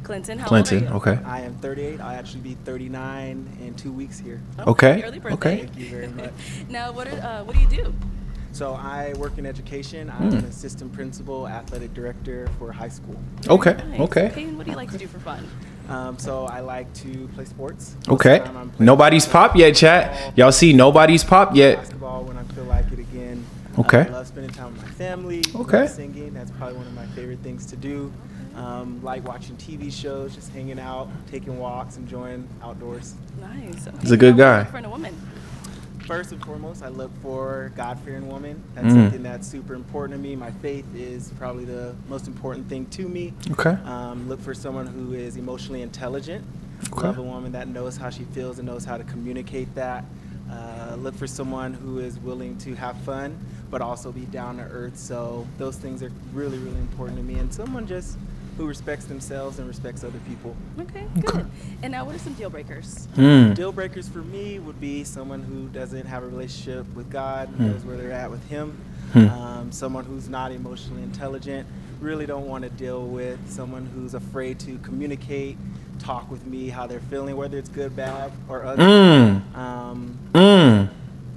Clinton, how Clinton, old are you? okay. I am 38. I'll actually be 39 in 2 weeks here. Okay, Happy early birthday. okay. Thank you very much. Now, what do you do? So I work in education. I'm an assistant principal, athletic director for high school. Okay, Nice. okay. Peyton, what do you like to do for fun? So I like to play sports. Most Okay. of the time I'm playing Nobody's popped yet, chat. basketball, Y'all see nobody's popped yet. basketball when I feel like it again. Okay. I love spending time with my family. Okay. Love singing. That's probably one of my favorite things to do. Like watching TV shows, just hanging out, taking walks, enjoying outdoors. Nice. Okay. He's a good Now, what do you guy. look for in a woman? First and foremost, I look for God-fearing woman. That's Mm. something that's super important to me. My faith is probably the most important thing to me. Okay. Look for someone who is emotionally intelligent. Okay. Love a woman that knows how she feels and knows how to communicate that. Look for someone who is willing to have fun, but also be down to earth. So those things are really, really important to me. And someone just who respects themselves and respects other people. Okay, good. And now, what are some deal breakers? Deal breakers for me would be someone who doesn't have a relationship with God, knows where they're at with Him. Someone who's not emotionally intelligent. Really don't want to deal with someone who's afraid to communicate, talk with me, how they're feeling, whether it's good, bad, or ugly.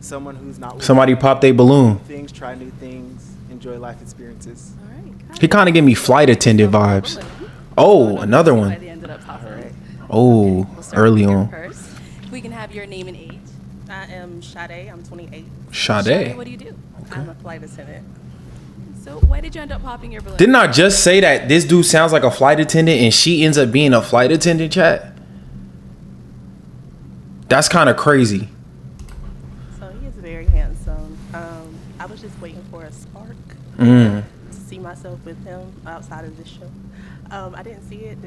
Someone who's not willing Somebody to popped a balloon. things, try new things, enjoy life experiences. All right. got He it. kind of gave me flight attendant vibes. Oh, another Why one. they ended up popping. All right. Oh, We'll start early with you on. first. We can have your name and age. I am Sade. I'm 28. Sade. What do you do? I'm a flight attendant. So, why did you end up popping your balloon? Didn't I just say that this dude sounds like a flight attendant and she ends up being a flight attendant, chat? That's kind of crazy. So he is very handsome. I was just waiting for a spark Mm. to see myself with him outside of this show. I didn't see it.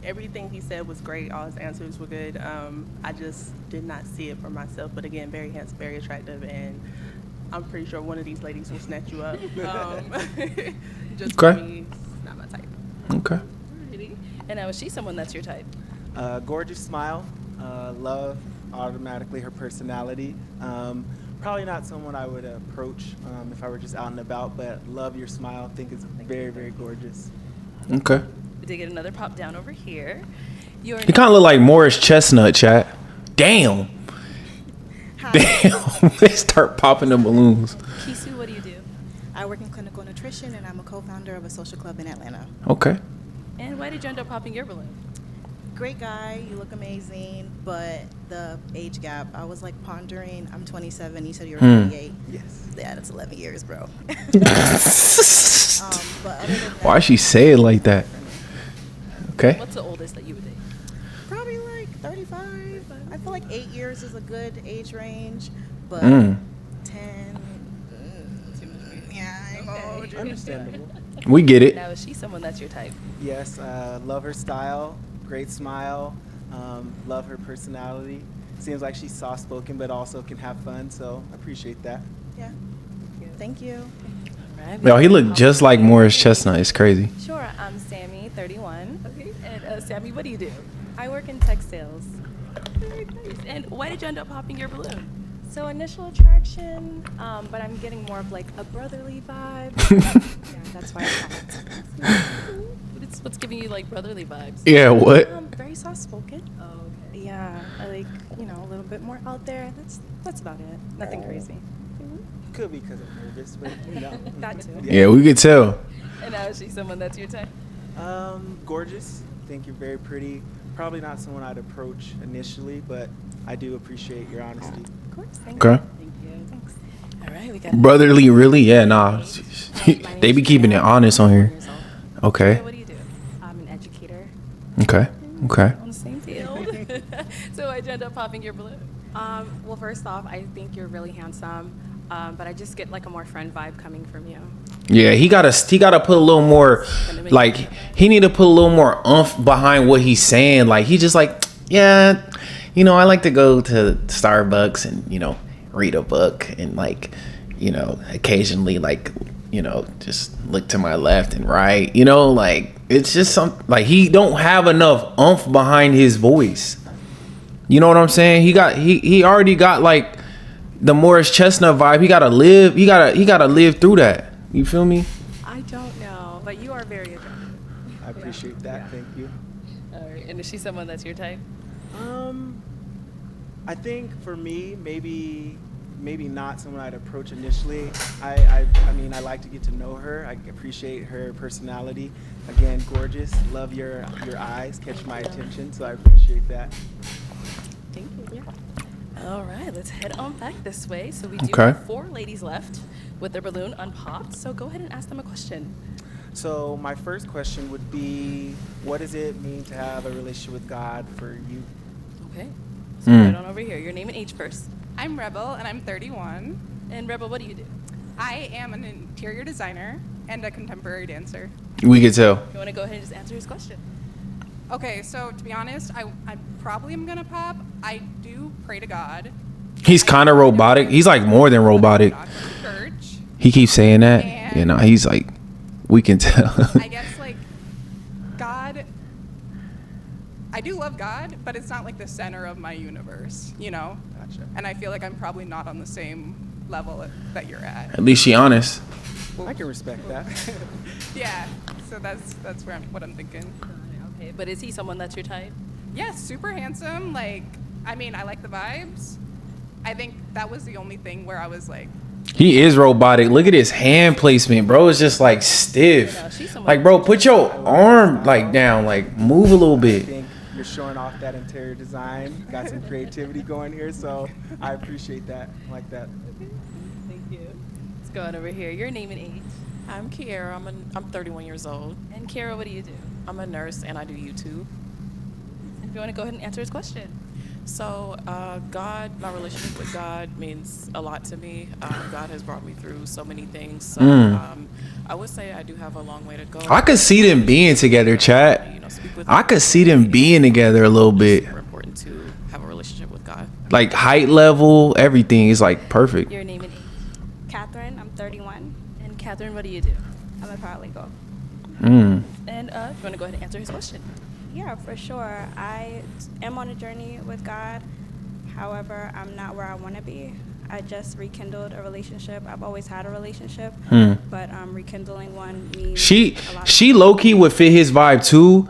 Everything he said was great. All his answers were good. I just did not see it for myself. But again, very handsome, very attractive, and I'm pretty sure one of these ladies will snatch you up. Just Okay. for me, it's not my type. Okay. Alrighty. And now, is she someone that's your type? Gorgeous smile. Love automatically her personality. Probably not someone I would approach if I were just out and about, but love your smile. Think it's very, very gorgeous. Okay. We did get another pop down over here. Your He kind of look like Morris Chestnut, chat. Damn. Hi, Damn. They start popping the balloons. Kisu, what do you do? I work in clinical nutrition and I'm a co-founder of a social club in Atlanta. Okay. And why did you end up popping your balloon? Great guy, you look amazing, but the age gap, I was like pondering, I'm 27, you said you're 38. Yes. Yeah, that's 11 years, bro. Why But other than that, she say it like that? Okay. What's the oldest that you would date? probably like 35. I feel like 8 years is a good age range, but 10, yeah, I ain't gonna hold you. Understandable. We get it. Now, is she someone that's your type? Yes, love her style, great smile, love her personality. Seems like she's soft-spoken, but also can have fun, so I appreciate that. Yeah. Thank you. All right. Yo, he looked just like Morris Chestnut. It's crazy. Sure, I'm Sammy, 31. Okay. And Sammy, what do you do? I work in tech sales. Very nice. And why did you end up popping your balloon? So initial attraction, but I'm getting more of like a brotherly vibe. Yeah, that's why I popped. What's giving you like brotherly vibes? Yeah, what? Very soft spoken. Oh, okay. Yeah, I like, a little bit more out there. That's about it. Nothing crazy. Could be because I'm nervous, but you know. That too. Yeah, we could tell. And now, is she someone that's your type? Gorgeous. Think you're very pretty. Probably not someone I'd approach initially, but I do appreciate your honesty. Of course. Thank Okay. Thank you. Thanks. All right, we got Brotherly, really? Yeah, nah. They be keeping it honest on here. Okay. What do you do? I'm an educator. Okay. Okay. On the same field. So why'd you end up popping your balloon? Well, first off, I think you're really handsome, but I just get like a more friend vibe coming from you. Yeah, he gotta put a little more, like, he need to put a little more umph behind what he's saying. Like, he just like, yeah, I like to go to Starbucks and, read a book and like, occasionally like, just look to my left and right, like, it's just like, he don't have enough umph behind his voice. You know what I'm saying? He already got like the Morris Chestnut vibe. He gotta live through that. You feel me? I don't know, but you are very attractive. I appreciate that. Thank you. All right. And is she someone that's your type? I think for me, maybe not someone I'd approach initially. I mean, I like to get to know her. I appreciate her personality. Again, gorgeous. Love your eyes. Catch my attention. So I appreciate that. Thank you. All right, let's head on back this way. So we do Okay. have 4 ladies left with their balloon unpopped. So go ahead and ask them a question. So my first question would be, what does it mean to have a relationship with God for you? Okay. So right on over here. Your name and age first. I'm Rebel, and I'm 31. And Rebel, what do you do? I am an interior designer and a contemporary dancer. We could tell. You want to go ahead and just answer his question? Okay, so to be honest, I probably am gonna pop. I do pray to God. He's kind of robotic. He's like more than robotic. God from church. He keeps saying that. And- You know, he's like, we can tell. I guess like God. I do love God, but it's not like the center of my universe, you know. Gotcha. And I feel like I'm probably not on the same level that you're at. At least she honest. I can respect that. Yeah. So that's what I'm thinking. Okay, but is he someone that's your type? Yeah, super handsome. Like, I mean, I like the vibes. I think that was the only thing where I was like, He is robotic. Look at his hand placement, bro. It's just like stiff. Yeah, she's someone- Like, bro, put your arm like down. Like, move a little I bit. think you're showing off that interior design. Got some creativity going here, so I appreciate that. I like that. Thank you. Let's go on over here. Your name and age. I'm Kiara. I'm 31 years old. And Kara, what do you do? I'm a nurse and I do YouTube. And if you want to go ahead and answer his question. So my relationship with God means a lot to me. God has brought me through so many things. So I would say I do have a long way to go. I could see them being together, chat. Speak with I could see them being together a little bit. Super important to have a relationship with God. Like height level, everything is like perfect. Your name and age. Catherine, I'm 31. And Catherine, what do you do? I'm a paralegal. Mm. And if you want to go ahead and answer his question. Yeah, for sure. I am on a journey with God. However, I'm not where I want to be. I just rekindled a relationship. I've always had a relationship, but rekindling one means a lot. She low key would fit his vibe too.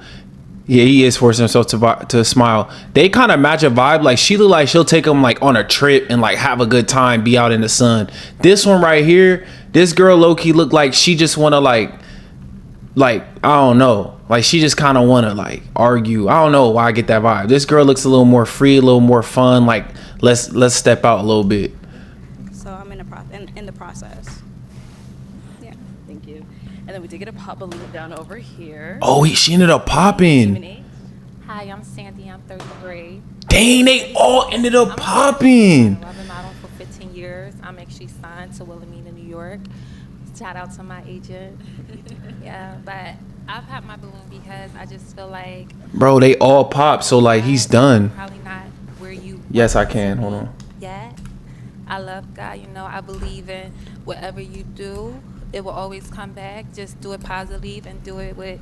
Yeah, he is forcing himself to smile. They kind of match a vibe. Like she look like she'll take him like on a trip and like have a good time, be out in the sun. This one right here, this girl low key look like she just want to like I don't know. Like she just kind of want to like argue. I don't know why I get that vibe. This girl looks a little more free, a little more fun. Like let's step out a little bit. So I'm in the process. Yeah. Thank you. And then we did get a pop balloon down over here. Oh, she ended up Name and popping. age. Hi, I'm Sandy. I'm 33. Dang, they all ended up popping. I've been modeling for 15 years. I'm actually signed to Wilhelmina, New York. Shout out to my agent. Yeah, but I've had my balloon because I just feel like Bro, they all popped. So like he's done. probably not where you Yes, want I can. to Hold be on. yet. I love God. You know, I believe in whatever you do, it will always come back. Just do it positively and do it with,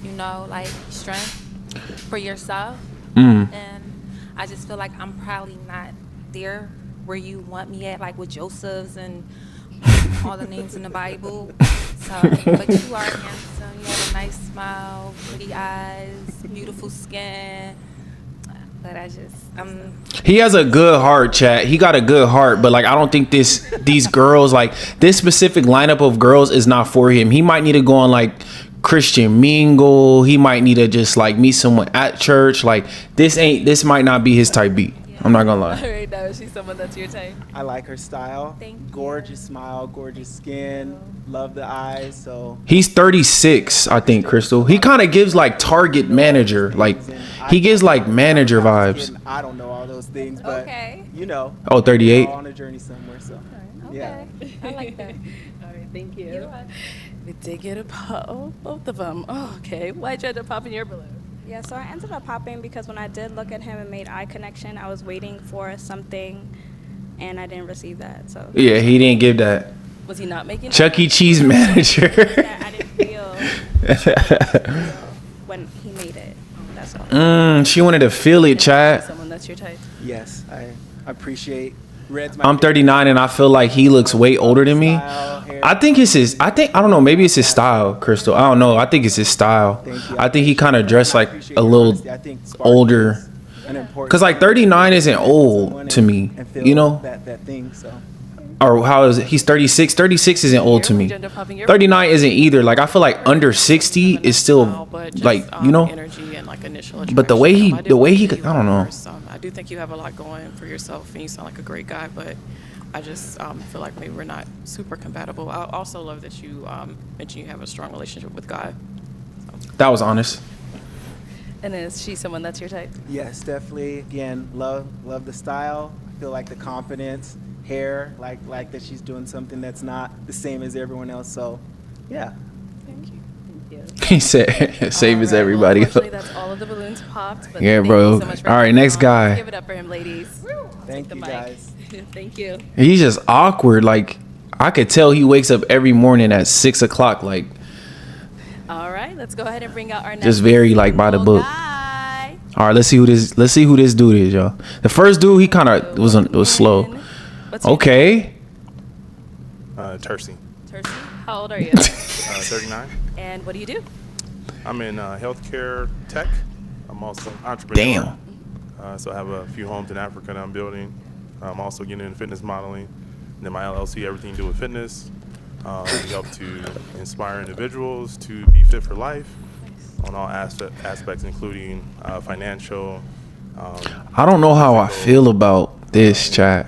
you know, like strength for yourself. And I just feel like I'm probably not there where you want me at, like with Joseph's and all the names in the Bible. So, but you are handsome. You have a nice smile, pretty eyes, beautiful skin. But He has a good heart, chat. He got a good heart, but like I don't think these girls, like this specific lineup of girls is not for him. He might need to go on like Christian Mingle. He might need to just like meet someone at church. Like this might not be his type beat. I'm not gonna lie. All right, now is she someone that's your type? I like her style. Thank you. Gorgeous smile, gorgeous skin. Love the eyes. So He's 36, I think, Crystal. He kind of gives like target manager. Like he gives like manager vibes. I don't know all those things, but Okay. you know. Oh, 38. We're all on a journey somewhere. So yeah. I like that. All right, thank you. We did get a pop. Oh, both of them. Oh, okay. Why'd you end up popping your balloon? Yeah, so I ended up popping because when I did look at him and made eye connection, I was waiting for something, and I didn't receive that. So Yeah, he didn't give that. Was he not making Chuck E. Cheese manager. I didn't feel when he made it. That's all. She wanted to feel it, chat. someone that's your type? Yes, I appreciate Red's my I'm 39 and I feel like he looks way older than me. style, hair I think it's his. I don't know. Maybe it's his style, Crystal. I don't know. I think it's his style. Thank you. I think he kind of dressed like appreciate a your little honesty. I think spark older. is an important Cause like thing. 39 isn't Someone old to me. and feel You know, that thing. So or how is it? He's 36. 36 isn't old to me. 39 isn't either. Like I feel like under 60 is still like energy and like initial But the way attraction. he, I do the way he, believe I don't know. I do think you have a lot going for yourself, and you sound like a great guy. But I just feel like maybe we're not super compatible. I also love that you mentioned you have a strong relationship with God. That was honest. And is she someone that's your type? yes, definitely. Again, love the style. I feel like the confidence, hair, like that she's doing something that's not the same as everyone else. So, yeah. Thank you. He said, "Same as All right, everybody." Well, unfortunately, that's all of the balloons popped. But Yeah, thank bro. You so much for All right, coming next on. guy. Let's give it up for him, ladies. Thank the you mic. guys. Thank you. He's just awkward. Like I could tell he wakes up every morning at 6 o'clock. Like All right, let's go ahead and bring out our next just very like by the single book. guy. All right, let's see who this dude is, y'all. The first dude, he kind of was slow. What's your Okay. Tercy, name? Tercy? How old are you? 39. And what do you do? I'm in healthcare tech. I'm also an entrepreneur. Damn. So I have a few homes in Africa that I'm building. I'm also getting into fitness modeling. And then my LLC, everything to do with fitness. We help to inspire individuals to be fit for life on all aspects, including financial. I don't know how I feel about this, chat.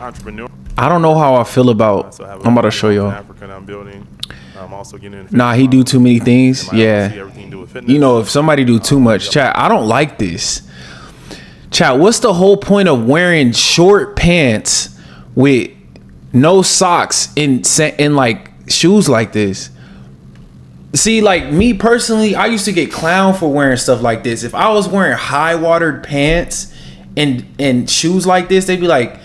Entrepreneur. I don't know how I feel about. So I have I'm about to show few homes in y'all. Africa that I'm building. I'm also getting into Nah, fitness he do modeling. too many things. And my LLC, Yeah. everything to do with fitness. You know, if somebody do too much, chat, I don't like this. Chat, what's the whole point of wearing short pants with no socks in like shoes like this? See, like me personally, I used to get clowned for wearing stuff like this. If I was wearing high watered pants and shoes like this, they'd be like,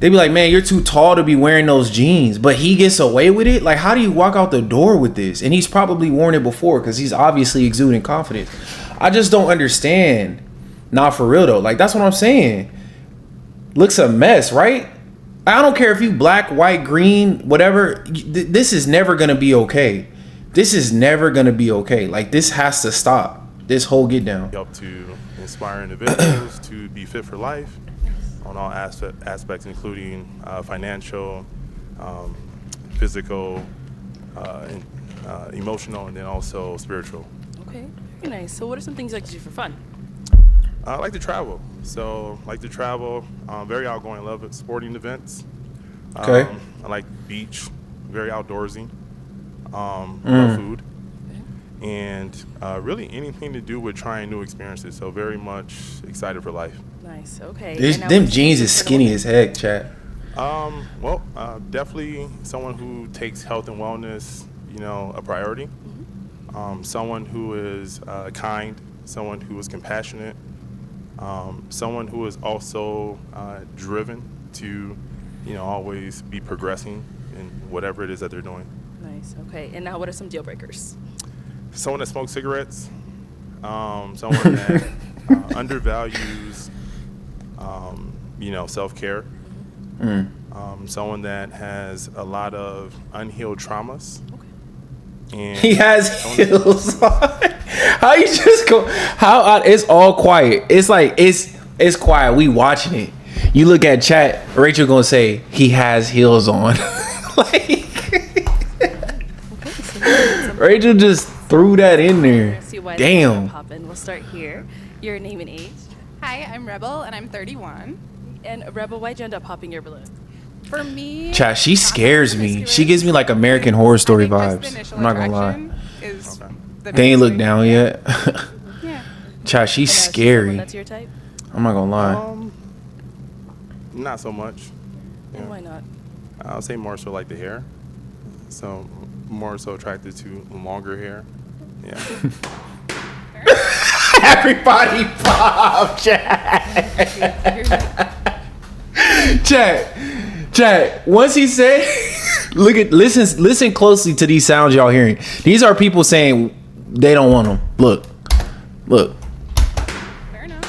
man, you're too tall to be wearing those jeans. But he gets away with it. Like, how do you walk out the door with this? And he's probably worn it before because he's obviously exuding confidence. I just don't understand. Not for real though. Like, that's what I'm saying. Looks a mess, right? I don't care if you black, white, green, whatever. This is never gonna be okay. This is never gonna be okay. Like, this has to stop. This whole get down. Help to inspire individuals to be fit for life on all aspects, including financial, physical, emotional, and then also spiritual. Okay, very nice. So what are some things you like to do for fun? I like to travel. Very outgoing. Love sporting events. Okay. I like beach. Very outdoorsy. Love food. And really anything to do with trying new experiences. So very much excited for life. Nice. Okay. This, And now them what's jeans your is skinny as heck, chat. Definitely someone who takes health and wellness, a priority. Someone who is kind, someone who is compassionate, someone who is also driven to, always be progressing in whatever it is that they're doing. Nice. Okay. And now what are some deal breakers? Someone that smokes cigarettes, someone that undervalues, self-care. Someone that has a lot of unhealed traumas. And He has heels on. How you just go? How it's all quiet. It's like it's quiet. We watching it. You look at chat. Rachel gonna say he has heels on. Like Rachel just threw that in there. See why Damn. Poppin'. We'll start here. Your name and age. Hi, I'm Rebel, and I'm 31. And Rebel, why'd you end up popping your balloon? For me, Chat, she scares me. She gives me like American Horror Story vibes. I'm not gonna lie. Is the They ain't biggest looked thing. down yet. Yeah. Chat, she's And, is she someone scary. That's your type? I'm not gonna lie. Not so much. And why not? I'll say more so like the hair. So more so attracted to longer hair. Yeah. Everybody pop, Chat. Once he said, listen closely to these sounds y'all hearing. These are people saying they don't want them. Look. Fair enough.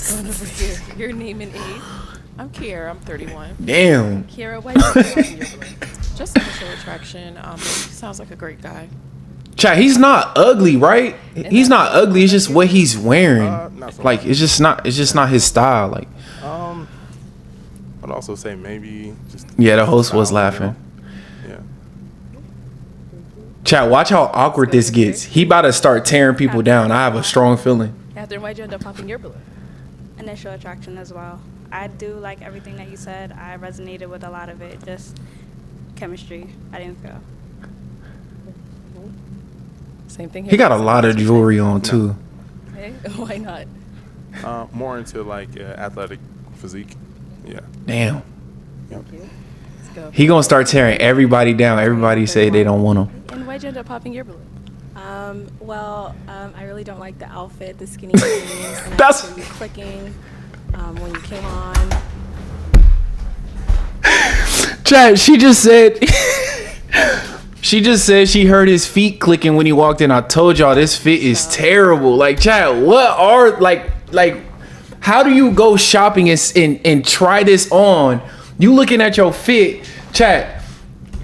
Going over here. Your name and age. I'm Kiera. I'm 31. Damn. Kiera, why did you end up popping your balloon? Just initial attraction. He sounds like a great guy. Chat, he's not ugly, right? He's not ugly. It's just what he's wearing. Not so Like much. it's just not his style. Like I'd also say maybe just. yeah, the host was style, laughing. Yeah. Chat, watch how awkward this gets. He about to start tearing people down. I have a strong feeling. Catherine, why'd you end up popping your balloon? Initial attraction as well. I do like everything that you said. I resonated with a lot of it. Just chemistry. I didn't feel. Same thing here. He got a lot of jewelry on too. Okay, why not? More into like athletic physique. Yeah. Damn. Yep. Thank you. Let's go. He gonna start tearing everybody down. Everybody say they don't want him. And why'd you end up popping your balloon? I really don't like the outfit, the skinny jeans, and That's- actually clicking when you came on. Chat, she just said she heard his feet clicking when he walked in. I told y'all this fit is terrible. Like, chat, what are like how do you go shopping and try this on? You looking at your fit, chat.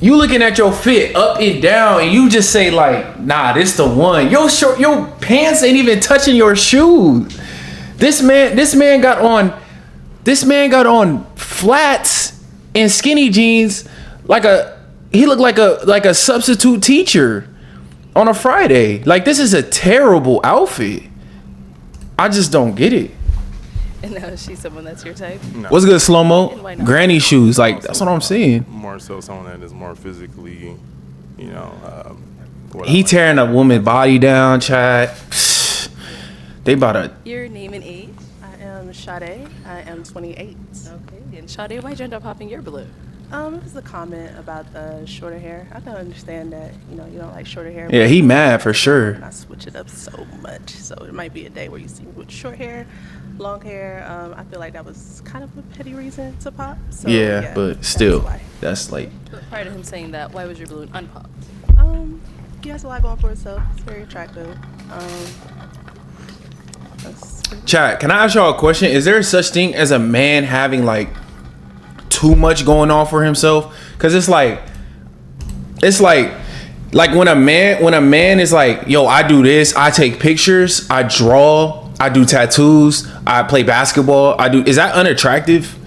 You looking at your fit up and down, and you just say like, nah, this the one. Your pants ain't even touching your shoes. This man got on flats and skinny jeans he looked like a substitute teacher on a Friday. Like, this is a terrible outfit. I just don't get it. And now is she someone that's your type? No. What's good, slow And mo? why not? Granny shoes. Like, Also, that's what I'm saying. More so someone that is more physically, what I He like. tearing a woman body down, chat. They about to. Your name and age? I am Sade. I am 28. Okay. And Sade, why'd you end up popping your balloon? It was a comment about the shorter hair. I can understand that, you don't like shorter hair. Yeah, but he mad for sure. I switch it up so much. So it might be a day where you see me with short hair, long hair. I feel like that was kind of a petty reason to pop. So, Yeah, but that's still, why. that's like. But prior to him saying that, why was your balloon unpopped? He has a lot going for himself. It's very attractive. That's pretty- Chat, can I ask y'all a question? Is there such thing as a man having like too much going on for himself? Because it's like when a man is like, yo, I do this, I take pictures, I draw, I do tattoos, I play basketball, is that unattractive?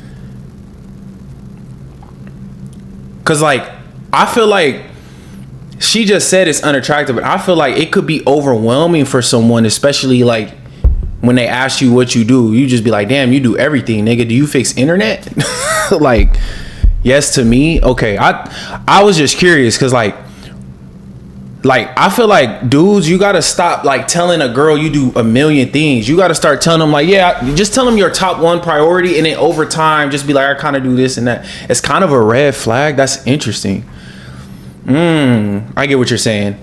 Because like, I feel like she just said it's unattractive, but I feel like it could be overwhelming for someone, especially like when they ask you what you do. You just be like, damn, you do everything, nigga. Do you fix internet? Like, yes to me. Okay, I was just curious because like I feel like dudes, you gotta stop like telling a girl you do a million things. You gotta start telling them like, yeah, just tell them your top one priority, and then over time just be like, I kind of do this and that. It's kind of a red flag. That's interesting. I get what you're saying.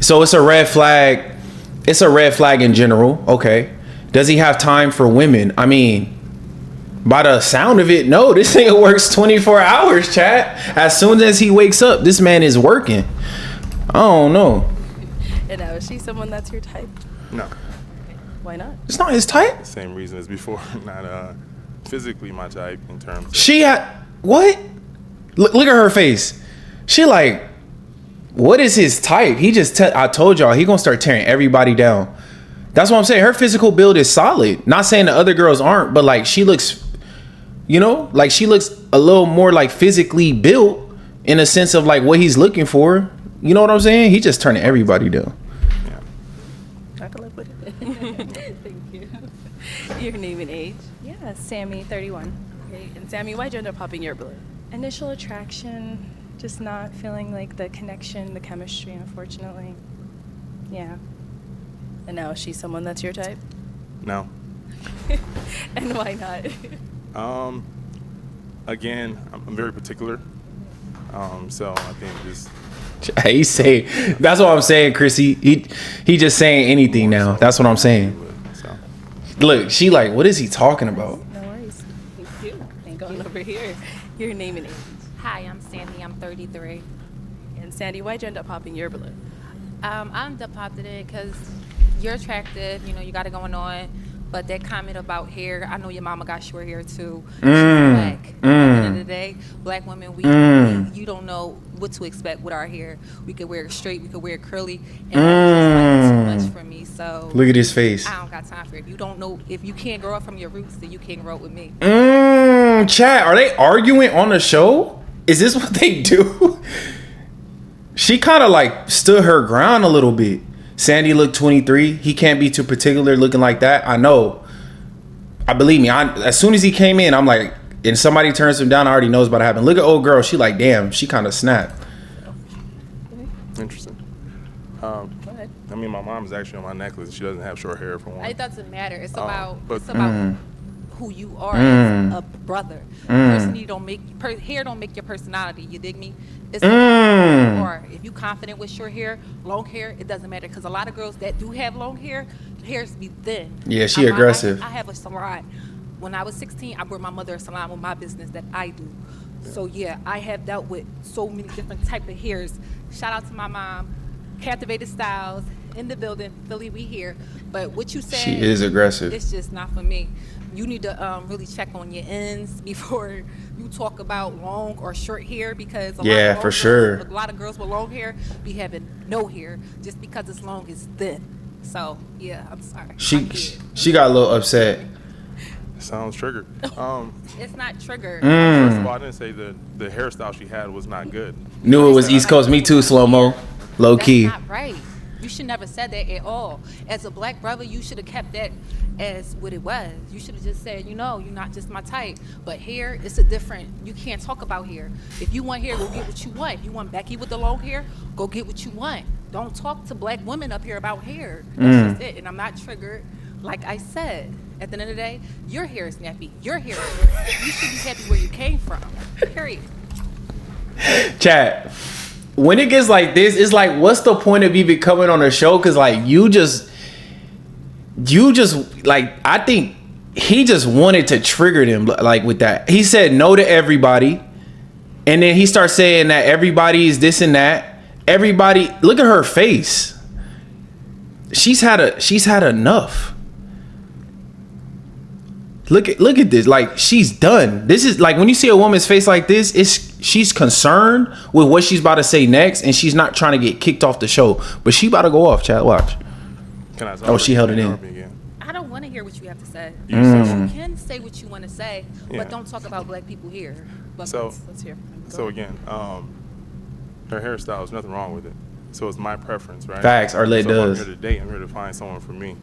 So it's a red flag. It's a red flag in general. Okay. Does he have time for women? I mean, by the sound of it, no. This nigga works 24 hours, chat. As soon as he wakes up, this man is working. I don't know. And now is she someone that's your type? No. Why not? It's not his type. Same reason as before. Not physically my type in terms of. She had what? Look at her face. She like, what is his type? He just I told y'all he gonna start tearing everybody down. That's what I'm saying. Her physical build is solid. Not saying the other girls aren't, but like she looks, like she looks a little more like physically built in a sense of like what he's looking for. You know what I'm saying? He just turning everybody down. I can live with it. Thank you. Your name and age? Yeah, Sammy, 31. Okay. And Sammy, why'd you end up popping your balloon? Initial attraction, just not feeling like the connection, the chemistry, unfortunately. Yeah. And now is she someone that's your type? No. And why not? Again, I'm very particular. So I think just. He say that's what I'm saying, Chrissy. He just saying anything now. That's what I'm saying. So. Look, she like, what is he talking about? No worries. Thank you. And going over here, your name and age. Hi, I'm Sandy. I'm 33. And Sandy, why'd you end up popping your balloon? I ended up popping it because you're attractive. You got it going on. But that comment about hair, I know your mama got short hair too. She's black. At the end of the day, black women, we you don't know what to expect with our hair. We could wear it straight, we could wear it curly, and that's just like too much for me. So look at his face. I don't got time for it. If you don't know, if you can't grow up from your roots, then you can't grow up with me. Chat, are they arguing on the show? Is this what they do? She kind of like stood her ground a little bit. Sandy looked 23. He can't be too particular looking like that. I know. I believe me. As soon as he came in, I'm like, and somebody turns him down, I already knows about to happen. Look at old girl. She like, damn, she kind of snapped. Interesting. I mean, my mom's actually on my necklace. She doesn't have short hair for one. It doesn't matter. It's but- about who you are as a brother. Person you don't make hair don't make your personality. You dig me? It's about who you are. If you confident with short hair, long hair, it doesn't matter. Because a lot of girls that do have long hair, hairs be thin. Yeah, she aggressive. I have a salon. When I was 16, I brought my mother a salon with my business that I do. So yeah, I have dealt with so many different type of hairs. Shout out to my mom, Captivated Styles in the building, Philly. We here. But what you said, She is aggressive. It's just not for me. You need to really check on your ends before you talk about long or short hair, because a lot of girls with long hair be having no hair just because it's long is thin. So yeah, I'm sorry. She got a little upset. Sounds triggered. It's not triggered. First of all, I didn't say the hairstyle she had was not good. Knew it was East Coast. Me too, slow-mo. Low key. That's not right. You should never said that at all. As a black brother, you should have kept that as what it was. You should have just said, you're not just my type. But hair, it's a different, you can't talk about hair. If you want hair, go get what you want. If you want Becky with the long hair, go get what you want. Don't talk to black women up here about hair. That's just it. And I'm not triggered. Like I said, at the end of the day, your hair is nappy. Your hair is you should be happy where you came from. Period. Chat. When it gets like this, it's like, what's the point of even coming on a show? Because like you just like, I think he just wanted to trigger them like with that. He said no to everybody, and then he starts saying that everybody is this and that. Everybody, look at her face. She's had enough. Look at this. Like, she's done. This is like, when you see a woman's face like this, she's concerned with what she's about to say next, and she's not trying to get kicked off the show. But she about to go off, chat. Watch. She held it in. I don't want to hear what you have to say. You can say what you want to say, but don't talk about black people here. But let's hear. So again, her hairstyle, there's nothing wrong with it. So it's my preference, right? Facts. Arlette does. I'm here to date. I'm here to find someone for me.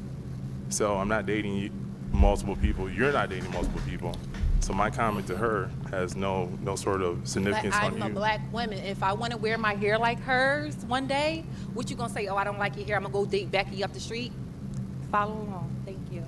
So I'm not dating multiple people. You're not dating multiple people. So my comment to her has no sort of significance on you. I'm a black woman. If I want to wear my hair like hers one day, what you gonna say? Oh, I don't like your hair. I'm gonna go date Becky up the street. Follow along. Thank you.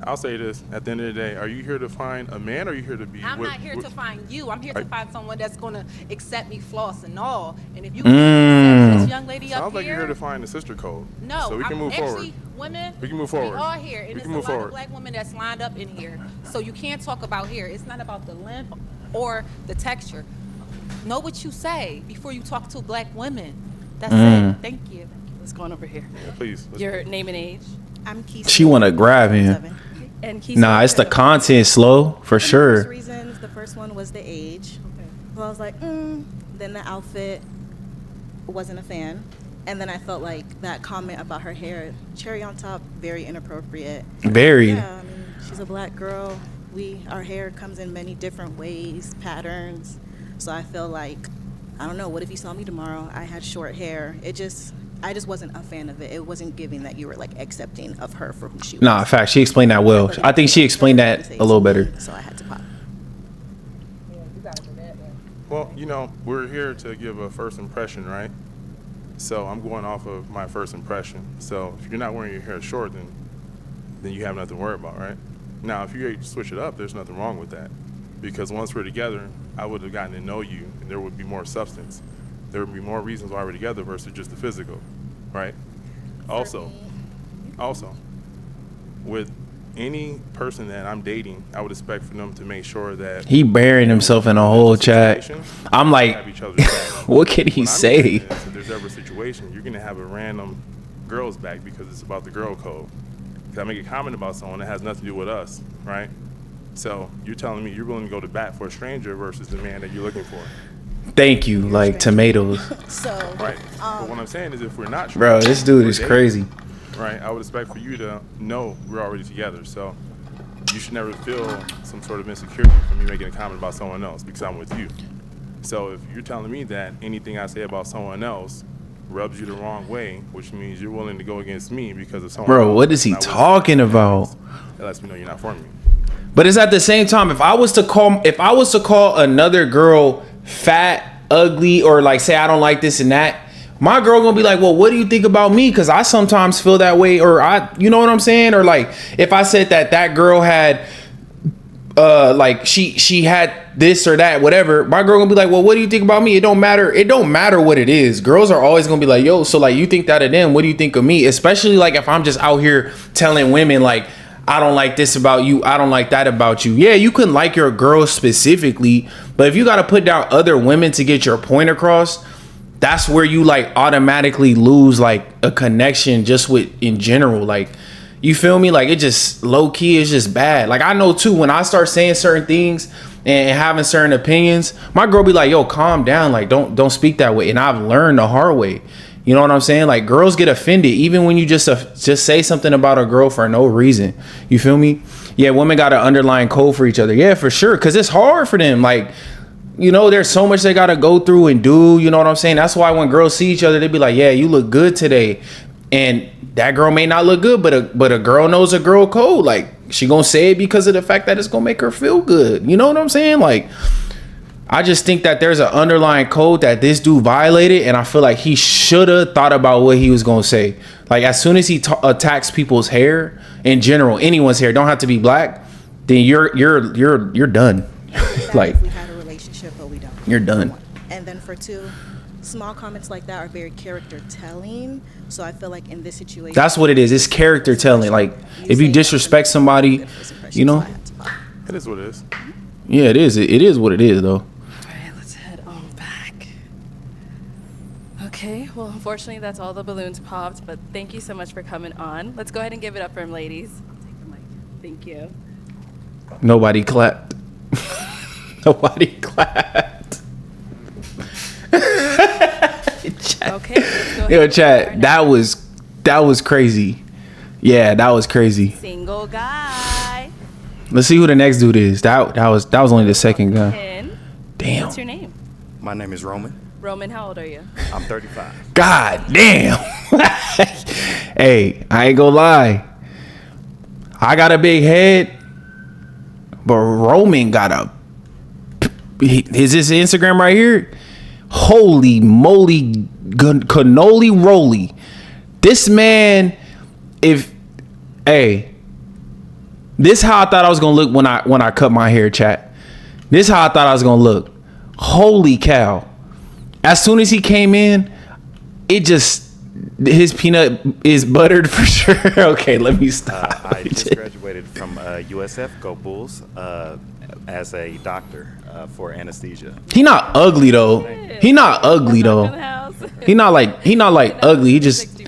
I'll say this. At the end of the day, are you here to find a man, or are you here to be? I'm not here to find you. I'm here to find someone that's gonna accept me, floss and all. And if you can accept this young lady up here, sounds like you're here to find the sister code. No, so we can move forward. Women, we can move forward. We are here, and there's a lot of black women that's lined up in here. So you can't talk about hair. It's not about the length or the texture. Know what you say before you talk to black women. That's it. Thank you. What's going over here? Yeah, please. Your name and age? I'm Keisha. She want to grab him. And Keisha, nah, it's the content slow for sure. The reasons. The first one was the age. Okay. So I was like, Then the outfit, wasn't a fan. And then I felt like that comment about her hair, cherry on top, very inappropriate. Very. Yeah, I mean, she's a black girl. Our hair comes in many different ways, patterns. So I feel like, I don't know, what if you saw me tomorrow? I had short hair. I just wasn't a fan of it. It wasn't giving that you were like accepting of her for who she was. Nah, in fact, she explained that well. I think she explained that a little better. So I had to pop. Well, we're here to give a first impression, right? So I'm going off of my first impression. So if you're not wearing your hair short, then you have nothing to worry about, right? Now, if you switch it up, there's nothing wrong with that. Because once we're together, I would have gotten to know you, and there would be more substance. There would be more reasons why we're together versus just the physical, right? Also, with any person that I'm dating, I would expect for them to make sure that he burying himself in a whole chat. I'm like, what can he say? If there's ever a situation, you're gonna have a random girl's back because it's about the girl code. I make a comment about someone that has nothing to do with us, right? So you're telling me you're willing to go to bat for a stranger versus the man that you're looking for. Thank you, like tomatoes. So, Right. But what I'm saying is if we're not Bro, this dude we're is dating, crazy. Right. I would expect for you to know we're already together. So you should never feel some sort of insecurity from me making a comment about someone else because I'm with you. So if you're telling me that anything I say about someone else rubs you the wrong way, which means you're willing to go against me because of someone Bro, else, what is he and I wasn't talking doing that, about? That lets me know you're not for me. But it's at the same time, if I was to call another girl fat, ugly, or like say I don't like this and that, my girl gonna be like, well, what do you think about me? Because I sometimes feel that way, or you know what I'm saying? Or like if I said that girl had like she had this or that, whatever, my girl gonna be like, well, what do you think about me? It don't matter what it is. Girls are always gonna be like, yo, so like you think that of them, what do you think of me? Especially like if I'm just out here telling women like, I don't like this about you, I don't like that about you. Yeah, you can like your girl specifically, but if you got to put down other women to get your point across, that's where you like automatically lose like a connection just with in general. Like, you feel me? Like, it just low key is just bad. Like, I know too, when I start saying certain things and having certain opinions, my girl be like, yo, calm down, like don't speak that way. And I've learned the hard way. You know what I'm saying? Like, girls get offended even when you just say something about a girl for no reason. You feel me? Yeah, women got an underlying code for each other. Yeah, for sure. Because it's hard for them. Like, you know, there's so much they got to go through and do. You know what I'm saying? That's why when girls see each other, they be like, yeah, you look good today. And that girl may not look good, but a girl knows a girl code. Like, she going to say it because of the fact that it's going to make her feel good. You know what I'm saying? Like, I just think that there's an underlying code that this dude violated, and I feel like he should have thought about what he was gonna say. Like, as soon as he attacks people's hair in general, anyone's hair, don't have to be black, then you're done. Like, if we had a relationship, but we don't. You're done. And then for two, small comments like that are very character telling. So I feel like in this situation, that's what it is. It's character telling. Like, if you disrespect somebody, you know. It is what it is. Yeah, it is. It is what it is, though. Okay, well, unfortunately, that's all the balloons popped, but thank you so much for coming on. Let's go ahead and give it up for him, ladies. I'll take the mic. Thank you. Nobody clapped. Nobody clapped. Okay, let's go ahead. Yo, chat, that was crazy. Yeah, that was crazy. Single guy. Let's see who the next dude is. That was only the second guy. Damn. What's your name? My name is Roman. Roman, how old are you? I'm 35. God damn. Hey, I ain't gonna lie. I got a big head, but Roman got is this Instagram right here? Holy moly, cannoli roly. This man, this how I thought I was gonna look when I cut my hair, chat. This how I thought I was gonna look. Holy cow. As soon as he came in, his peanut is buttered for sure. Okay, let me stop. I just graduated from USF, Go Bulls, as a doctor for anesthesia. He not ugly though. He not ugly though. He not like ugly. He just,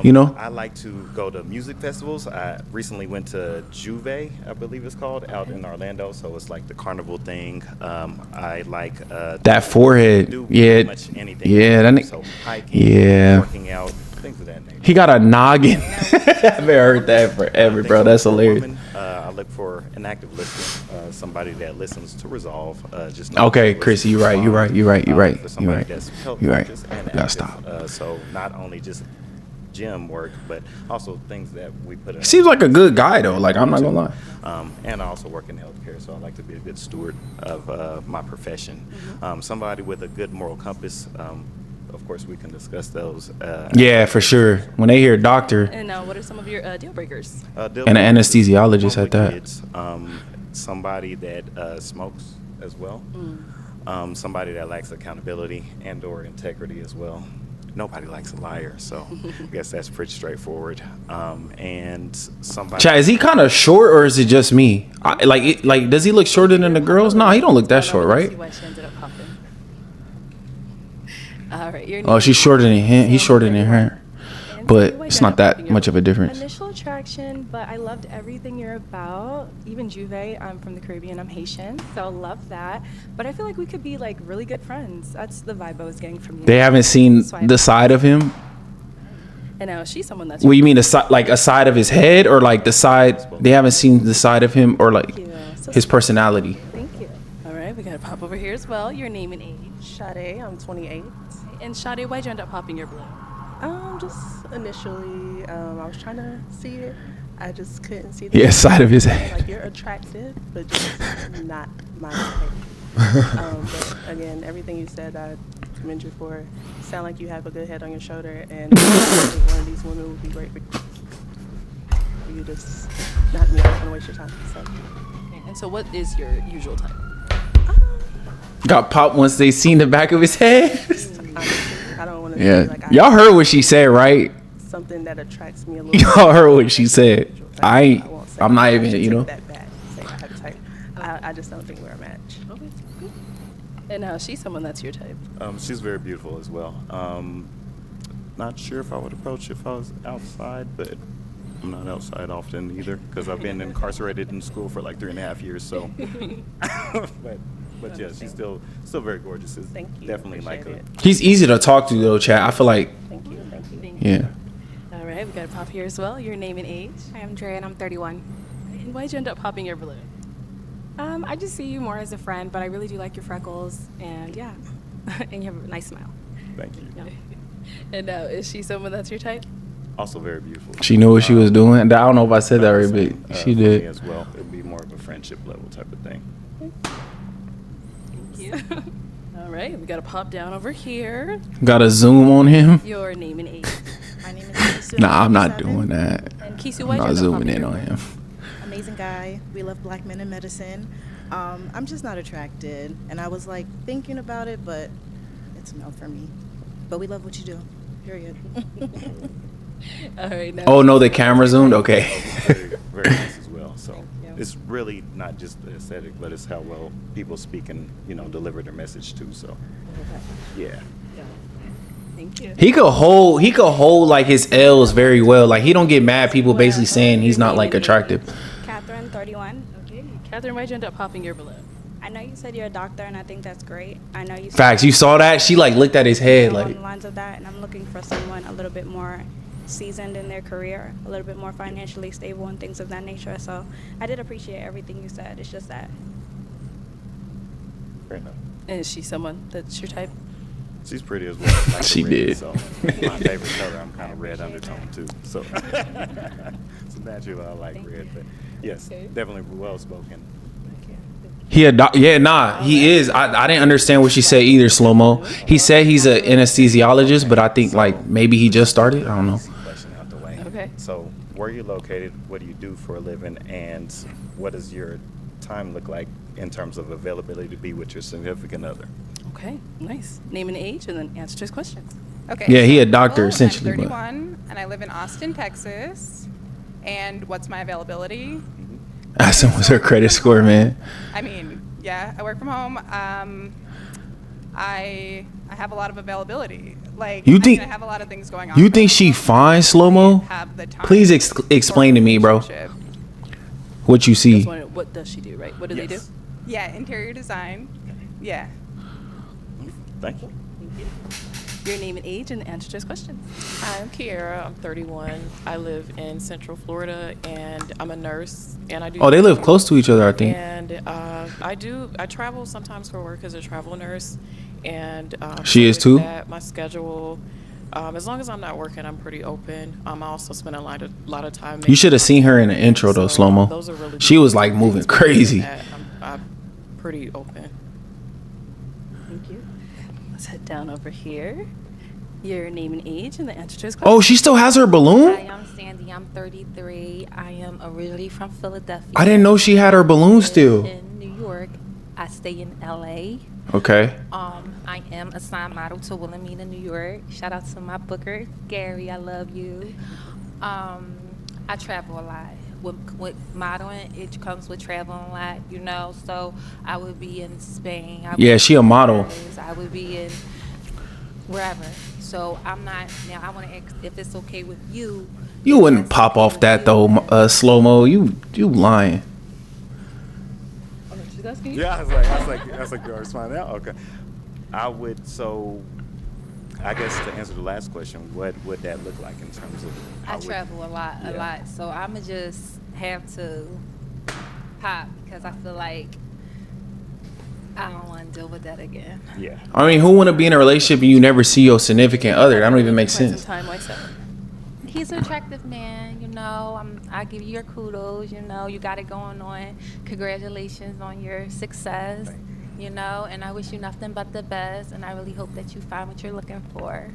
you know. I like to go to music festivals. I recently went to Juve, I believe it's called, out in Orlando. So it's like the carnival thing. I like that forehead. Do yeah. pretty much anything. Yeah. That so hiking, working out, things of that nature. He got a noggin. I haven't heard that forever, bro. That's hilarious. Woman, I look for an active listener, somebody that listens to resolve. Just okay, Chris, you're right. You're right. You're right. You're right. For You're somebody right. that's health You're right. conscious and You gotta active, stop. So not only just gym work, but also things that we put in. He seems like a good guy though. Like, I'm not gonna lie. And I also work in healthcare, so I like to be a good steward of my profession. Somebody with a good moral compass. Of course, we can discuss those. Yeah, for sure. When they hear doctor. And what are some of your deal breakers? And an anesthesiologist at that. Kids, somebody that smokes as well. Somebody that lacks accountability and/or integrity as well. Nobody likes a liar, so I guess that's pretty straightforward. And somebody. Chad, is he kind of short or is it just me? Like, does he look shorter than the girls? No, he don't look that short, right? All right, Oh, she's shorter than him. He's shorter than her. but it's not that much of a difference. Initial attraction, but I loved everything you're about. Even Juve, I'm from the Caribbean, I'm Haitian, so love that. But I feel like we could be like really good friends. That's the vibe I was getting from you. They haven't seen the side of him. And now is she someone that's What you mean, like a side of his head, or like the side? They haven't seen the side of him, or like his personality. Thank you. All right, we gotta pop over here as well. Your name and age. Sade, I'm 28. And Sade, why'd you end up popping your blue? Just initially, I was trying to see it. I just couldn't see Yeah, side of his head. Like, you're attractive, but just not my type. But again, everything you said, I commend you for. Sound like you have a good head on your shoulder, and I think one of these women would be great for you. Just not me. I don't want to waste your time. So. And so, what is your usual type? Got popped once they seen the back of his head. Honestly, I don't want to. Yeah, like y'all heard what she said, right? Something that attracts me a little. Y'all heard what she said. I'm not even, you know. That bad. Say I have a type. I just don't think we're a match. Okay. And now she's someone that's your type. She's very beautiful as well. Not sure if I would approach if I was outside, but I'm not outside often either because I've been incarcerated in school for like 3.5 years. So, but yeah, she's still very gorgeous. It's Thank you. definitely like Appreciate a. He's easy to talk to though, Chad. I feel like. Thank you. Yeah. All right, we got to pop here as well. Your name and age. Hi, I'm Dre, and I'm 31. And why'd you end up popping your balloon? I just see you more as a friend, but I really do like your freckles, and yeah, and you have a nice smile. Thank you. Yeah. And now, is she someone that's your type? Also very beautiful. She knew what she was doing. I don't know if I said that right, but she for did. me as well. It'd be more of a friendship level type of thing. Thank you. All right, we got to pop down over here. Got to zoom on him. Your name and age. My name is Kisu. Nah, I'm not doing that. And Kisu, I'm why'd you not end up zooming popping in your on balloon? him. Amazing guy. We love black men in medicine. I'm just not attracted. And I was like thinking about it, but it's no for me. But we love what you do. Period. All right. Now Oh no, the camera zoomed. Okay. Very nice as well. So it's really not just the aesthetic, but it's how well people speak and deliver their message too. So yeah. Thank you. He could hold like his L's very well. Like he don't get mad. People basically saying he's not like attractive. Catherine, 31. Okay. Catherine, why'd you end up popping your balloon? I know you said you're a doctor, and I think that's great. I know you. Facts. You saw that? She like looked at his head along like. the lines of that, and I'm looking for someone a little bit more seasoned in their career, a little bit more financially stable, and things of that nature. So I did appreciate everything you said. It's just that. Fair enough. And is she someone that's your type? She's pretty as well. Like She red, did. So my favorite color. I'm kind of red undertone too. So so naturally I like red. But yes, definitely well spoken. He is. I didn't understand what she said either, Slow Mo. He said he's an anesthesiologist, but I think like maybe he just started. I don't know. Question out the way. Okay. So where are you located? What do you do for a living? And what does your time look like in terms of availability to be with your significant other? Okay, nice. Name and age, and then answer to his questions. Okay. Yeah, he a doctor, well, essentially, I'm but- 31, and I live in Austin, Texas. And what's my availability? Ask him what's her credit score, man. I mean, yeah, I work from home. I have a lot of availability. Like, You think- I have a lot of things going on. You think she fine, Slow Mo? Have the time Please explain to me, bro. relationship. What you see? Just wondering, what does she do, right? What do they do? Yes. Yeah, interior design. Yeah. Thank you. Your name and age, and answer to his questions. Hi, I'm Kiera. I'm 31. I live in Central Florida, and I'm a nurse. And I do. Oh, they live close to each other, I think. And I travel sometimes for work as a travel nurse, and She so is with too? that, my schedule. As long as I'm not working, I'm pretty open. I also spend a lot of time. You should have seen her in the intro though, Slow Mo. Those are really She good was like things moving to do crazy. that. I'm pretty open. Thank you. Let's head down over here. Your name and age, and the answer to his questions. Oh, she still has her balloon? Hi, I'm Sandy. I'm 33. I am originally from Philadelphia. I didn't know she had her balloon still. In New York. I stay in LA. Okay. I am a sign model to Wilhelmina, New York. Shout out to my booker, Gary. I love you. I travel a lot. With modeling, it comes with traveling a lot, you know. So I would be in Spain. Yeah, she a model. I would be in wherever. So I'm not now. I want to ask if it's okay with you. You wouldn't pop off that though, slow mo. You lying. Yeah, I was like, you already smiled now? Okay. I would, so, I guess to answer the last question, what would that look like in terms of? I travel a lot. So I'ma just have to pop because I feel like I don't want to deal with that again. Yeah. I mean, who want to be in a relationship and you never see your significant other? That don't even make sense. He's an attractive man, you know. I give you your kudos, you know. You got it going on. Congratulations on your success, you know. And I wish you nothing but the best. And I really hope that you find what you're looking for.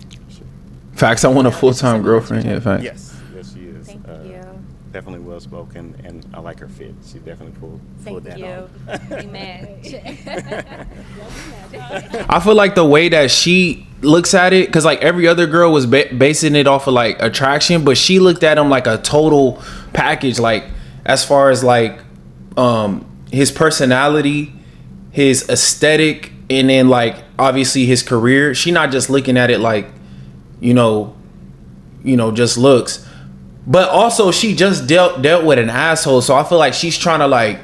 Facts. I want a full-time girlfriend. Yeah, facts. Yes, she is. Thank you. Definitely well spoken, and I like her fit. She definitely pulled that off. Thank you. We match. I feel like the way that she looks at it, because like every other girl was basing it off of like attraction, but she looked at him like a total package, like as far as like his personality, his aesthetic, and then like obviously his career. She not just looking at it like, you know, just looks. But also she just dealt with an asshole, so I feel like she's trying to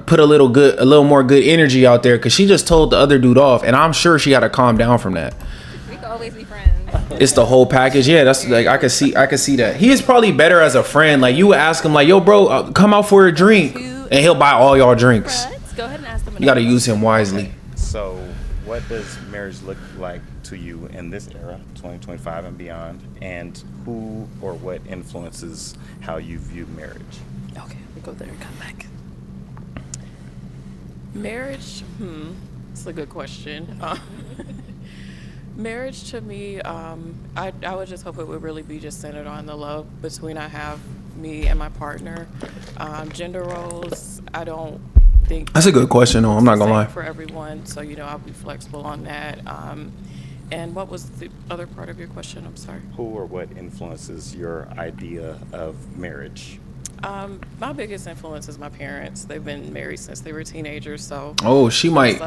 put a little more good energy out there, because she just told the other dude off, and I'm sure she got to calm down from that. We can always be friends. It's the whole package. Yeah, that's like I can see that. He is probably better as a friend. Like you would ask him like, "Yo, bro, come out for a drink," and he'll buy all y'all drinks. Go ahead and ask them. You got to use him wisely. So, what does marriage look like to you in this era, 2025 and beyond, and who or what influences how you view marriage? Okay, we go there and come back. Marriage, it's a good question. Marriage to me, I would just hope it would really be just centered on the love between me and my partner. Gender roles, I don't think That's a good question, though. I'm not gonna lie. for everyone, so I'll be flexible on that. And what was the other part of your question? I'm sorry. Who or what influences your idea of marriage? My biggest influence is my parents. They've been married since they were teenagers, so. Oh, she might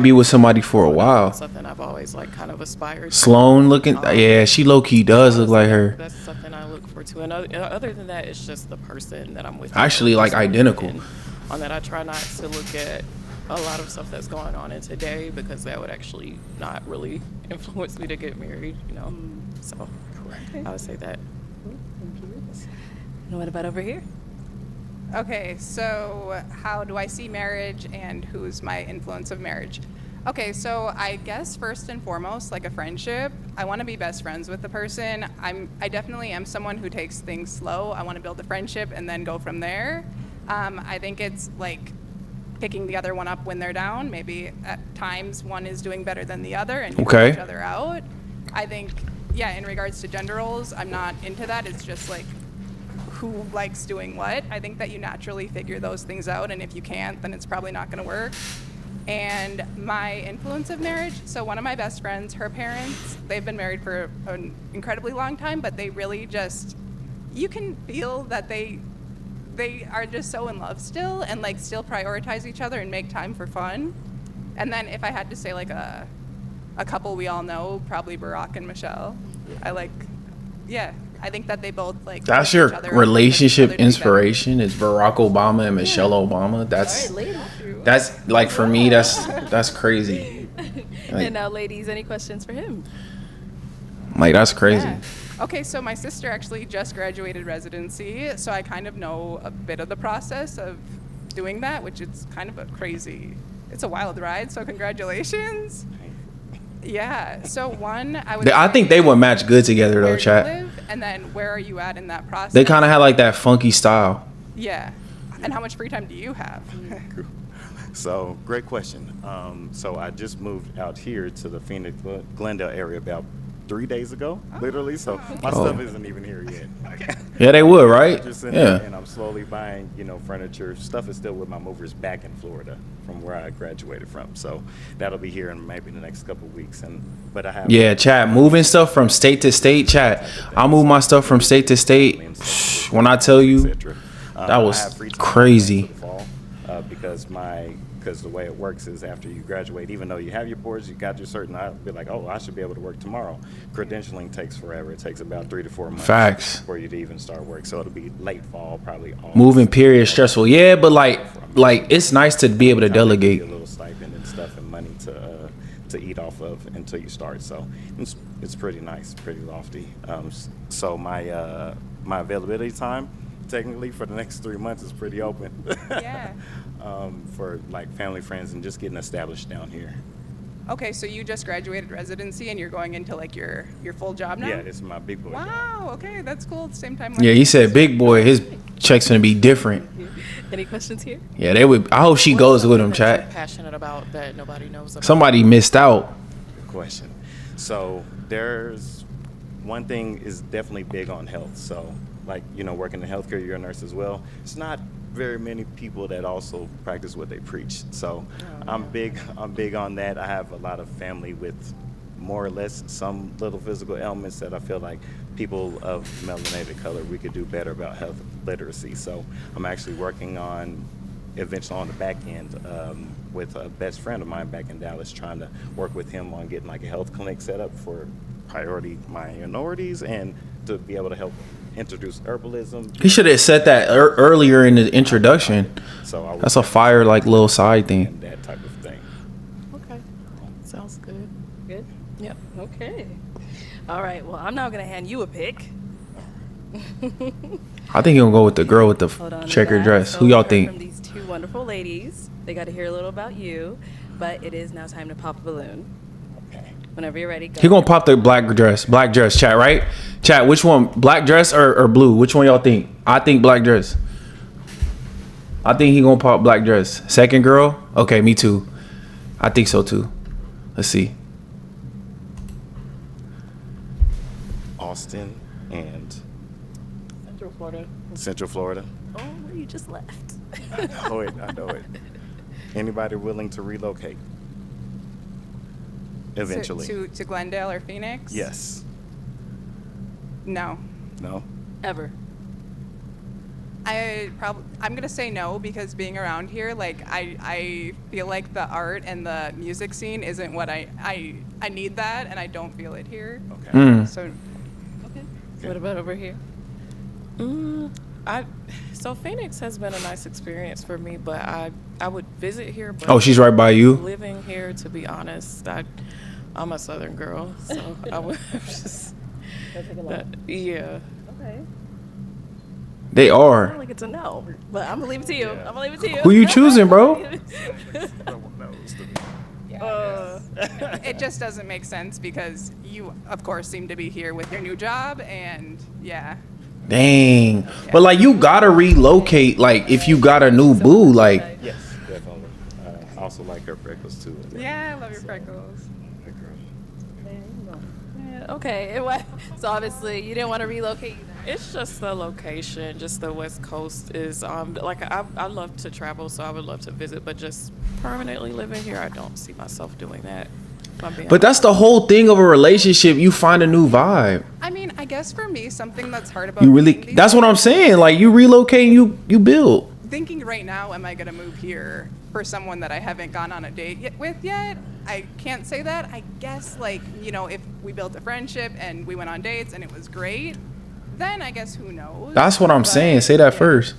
be with somebody for a while. Something I've always kind of aspired to. Sloan looking, yeah, she low key does look like her. That's something I look forward to. And other than that, it's just the person that I'm with. Actually, like identical. On that, I try not to look at a lot of stuff that's going on in today, because that would actually not really influence me to get married, So, I would say that. And what about over here? Okay, so how do I see marriage and who's my influence of marriage? Okay, so I guess first and foremost, like a friendship, I want to be best friends with the person. I definitely am someone who takes things slow. I want to build a friendship and then go from there. I think it's like picking the other one up when they're down. Maybe at times one is doing better than the other and you help each other out. I think, in regards to gender roles, I'm not into that. It's just like who likes doing what. I think that you naturally figure those things out, and if you can't, then it's probably not going to work. And my influence of marriage, so one of my best friends, her parents, they've been married for an incredibly long time, but they really just, you can feel that they are just so in love still, and still prioritize each other and make time for fun. And then if I had to say a couple we all know, probably Barack and Michelle. I think that they both That's your relationship inspiration. Is Barack Obama and Michelle Obama. That's like for me. That's crazy. And now, ladies, any questions for him? Like that's crazy. Yeah. Okay, so my sister actually just graduated residency, so I kind of know a bit of the process of doing that, which is kind of it's a wild ride, so congratulations. Yeah, so I think they would match good together though, chat. And then where are you at in that process? They kind of have like that funky style. Yeah, and how much free time do you have? So, great question. So I just moved out here to the Phoenix, Glendale area about 3 days ago, literally. So my stuff isn't even here yet. Yeah, they would, right? Yeah. And I'm slowly buying, furniture. Stuff is still with my movers back in Florida from where I graduated from. So that'll be here in maybe the next couple of weeks. But I have. Yeah, chat. Moving stuff from state to state, chat. I move my stuff from state to state. When I tell you, that was crazy. Because my because the way it works is after you graduate, even though you have your boards, you got your certain, I'll be like, oh, I should be able to work tomorrow. Credentialing takes forever. It takes about 3 to 4 months. Facts. For you to even start work. So it'll be late fall, probably. Moving period stressful. Yeah, but like it's nice to be able to delegate. A little stipend and stuff and money to eat off of until you start. So it's pretty nice, pretty lofty. So my availability time, technically for the next 3 months, is pretty open. Yeah. For like family, friends, and just getting established down here. Okay, so you just graduated residency and you're going into like your full job now? Yeah, this is my big boy job. Wow, okay, that's cool. At the same time. Yeah, he said big boy, his check's gonna be different. Any questions here? Yeah, they would. I hope she goes with him, chat. Passionate about that nobody knows about. Somebody missed out. Good question. So there's one thing is definitely big on health. So like, working in healthcare, you're a nurse as well. It's not very many people that also practice what they preach. So I'm big on that. I have a lot of family with more or less some little physical ailments that I feel like people of melanated color, we could do better about health literacy. So I'm actually working on eventually on the back end with a best friend of mine back in Dallas, trying to work with him on getting like a health clinic set up for priority minorities and to be able to help introduce herbalism. He should have said that earlier in the introduction. So that's a fire like little side thing. That type of thing. Okay, sounds good. Good. Yep. Okay. All right. Well, I'm now gonna hand you a pick. I think he'll go with the girl with the Hold on to checkered that. dress. So Who y'all we heard think? From these two wonderful ladies, they got to hear a little about you, but it is now time to pop a balloon. Okay. Whenever you're ready, go. He gonna pop the black dress, chat, right? Chat, which one, black dress or blue? Which one y'all think? I think black dress. I think he gonna pop black dress. Second girl? Okay, me too. I think so too. Let's see. Austin and Central Florida. Central Florida. Oh, where you just left. I know it. Anybody willing to relocate? Eventually. To Glendale or Phoenix? Yes. No. No? Ever. I'm gonna say no, because being around here, like I feel like the art and the music scene isn't what I need that, and I don't feel it here. Okay. So Okay. What about over here? So Phoenix has been a nice experience for me, but I would visit here. But Oh, she's right by you. Living here, to be honest, I'm a Southern girl, so I would just yeah. Okay. They are. Like it's a no, but I'm gonna leave it to you. I'm gonna leave it to you. Who you choosing, bro? it just doesn't make sense because you, of course, seem to be here with your new job, and yeah. Dang. But like you gotta relocate, like if you got a new boo, like Yes, definitely. I also like her freckles too. Yeah, I love your freckles. Yeah, okay. So obviously you didn't want to relocate. It's just the location, just the West Coast is like I love to travel, so I would love to visit, but just permanently living here, I don't see myself doing that. But that's the whole thing of a relationship. You find a new vibe. I mean, I guess for me, something that's hard about You really. That's what I'm saying. Like you relocate, you build. Thinking right now, am I gonna move here for someone that I haven't gone on a date with yet? I can't say that. I guess if we built a friendship and we went on dates and it was great, then I guess who knows. That's what I'm saying. Say that first.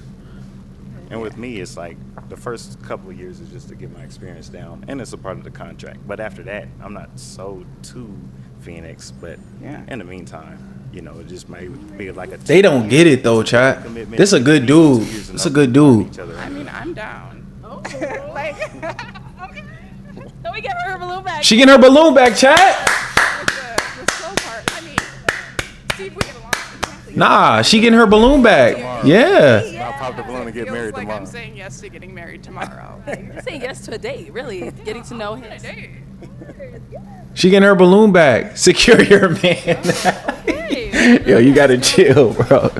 And with me, it's like the first couple of years is just to get my experience down, and it's a part of the contract. But after that, I'm not sold to Phoenix. But in the meantime, it just may be like a. They don't get it though, chat. This a good dude. This a good dude. I mean, I'm down. Oh. Can we get her balloon back? She getting her balloon back, chat. The slow part. I mean, see if we get along. Nah, she getting her balloon back. Yeah. I'll pop the balloon and get Feels married like tomorrow. I'm saying yes to getting married tomorrow. You're saying yes to a date, really. Getting to know him. She getting her balloon back. Secure your man. Yo, you gotta chill, bro.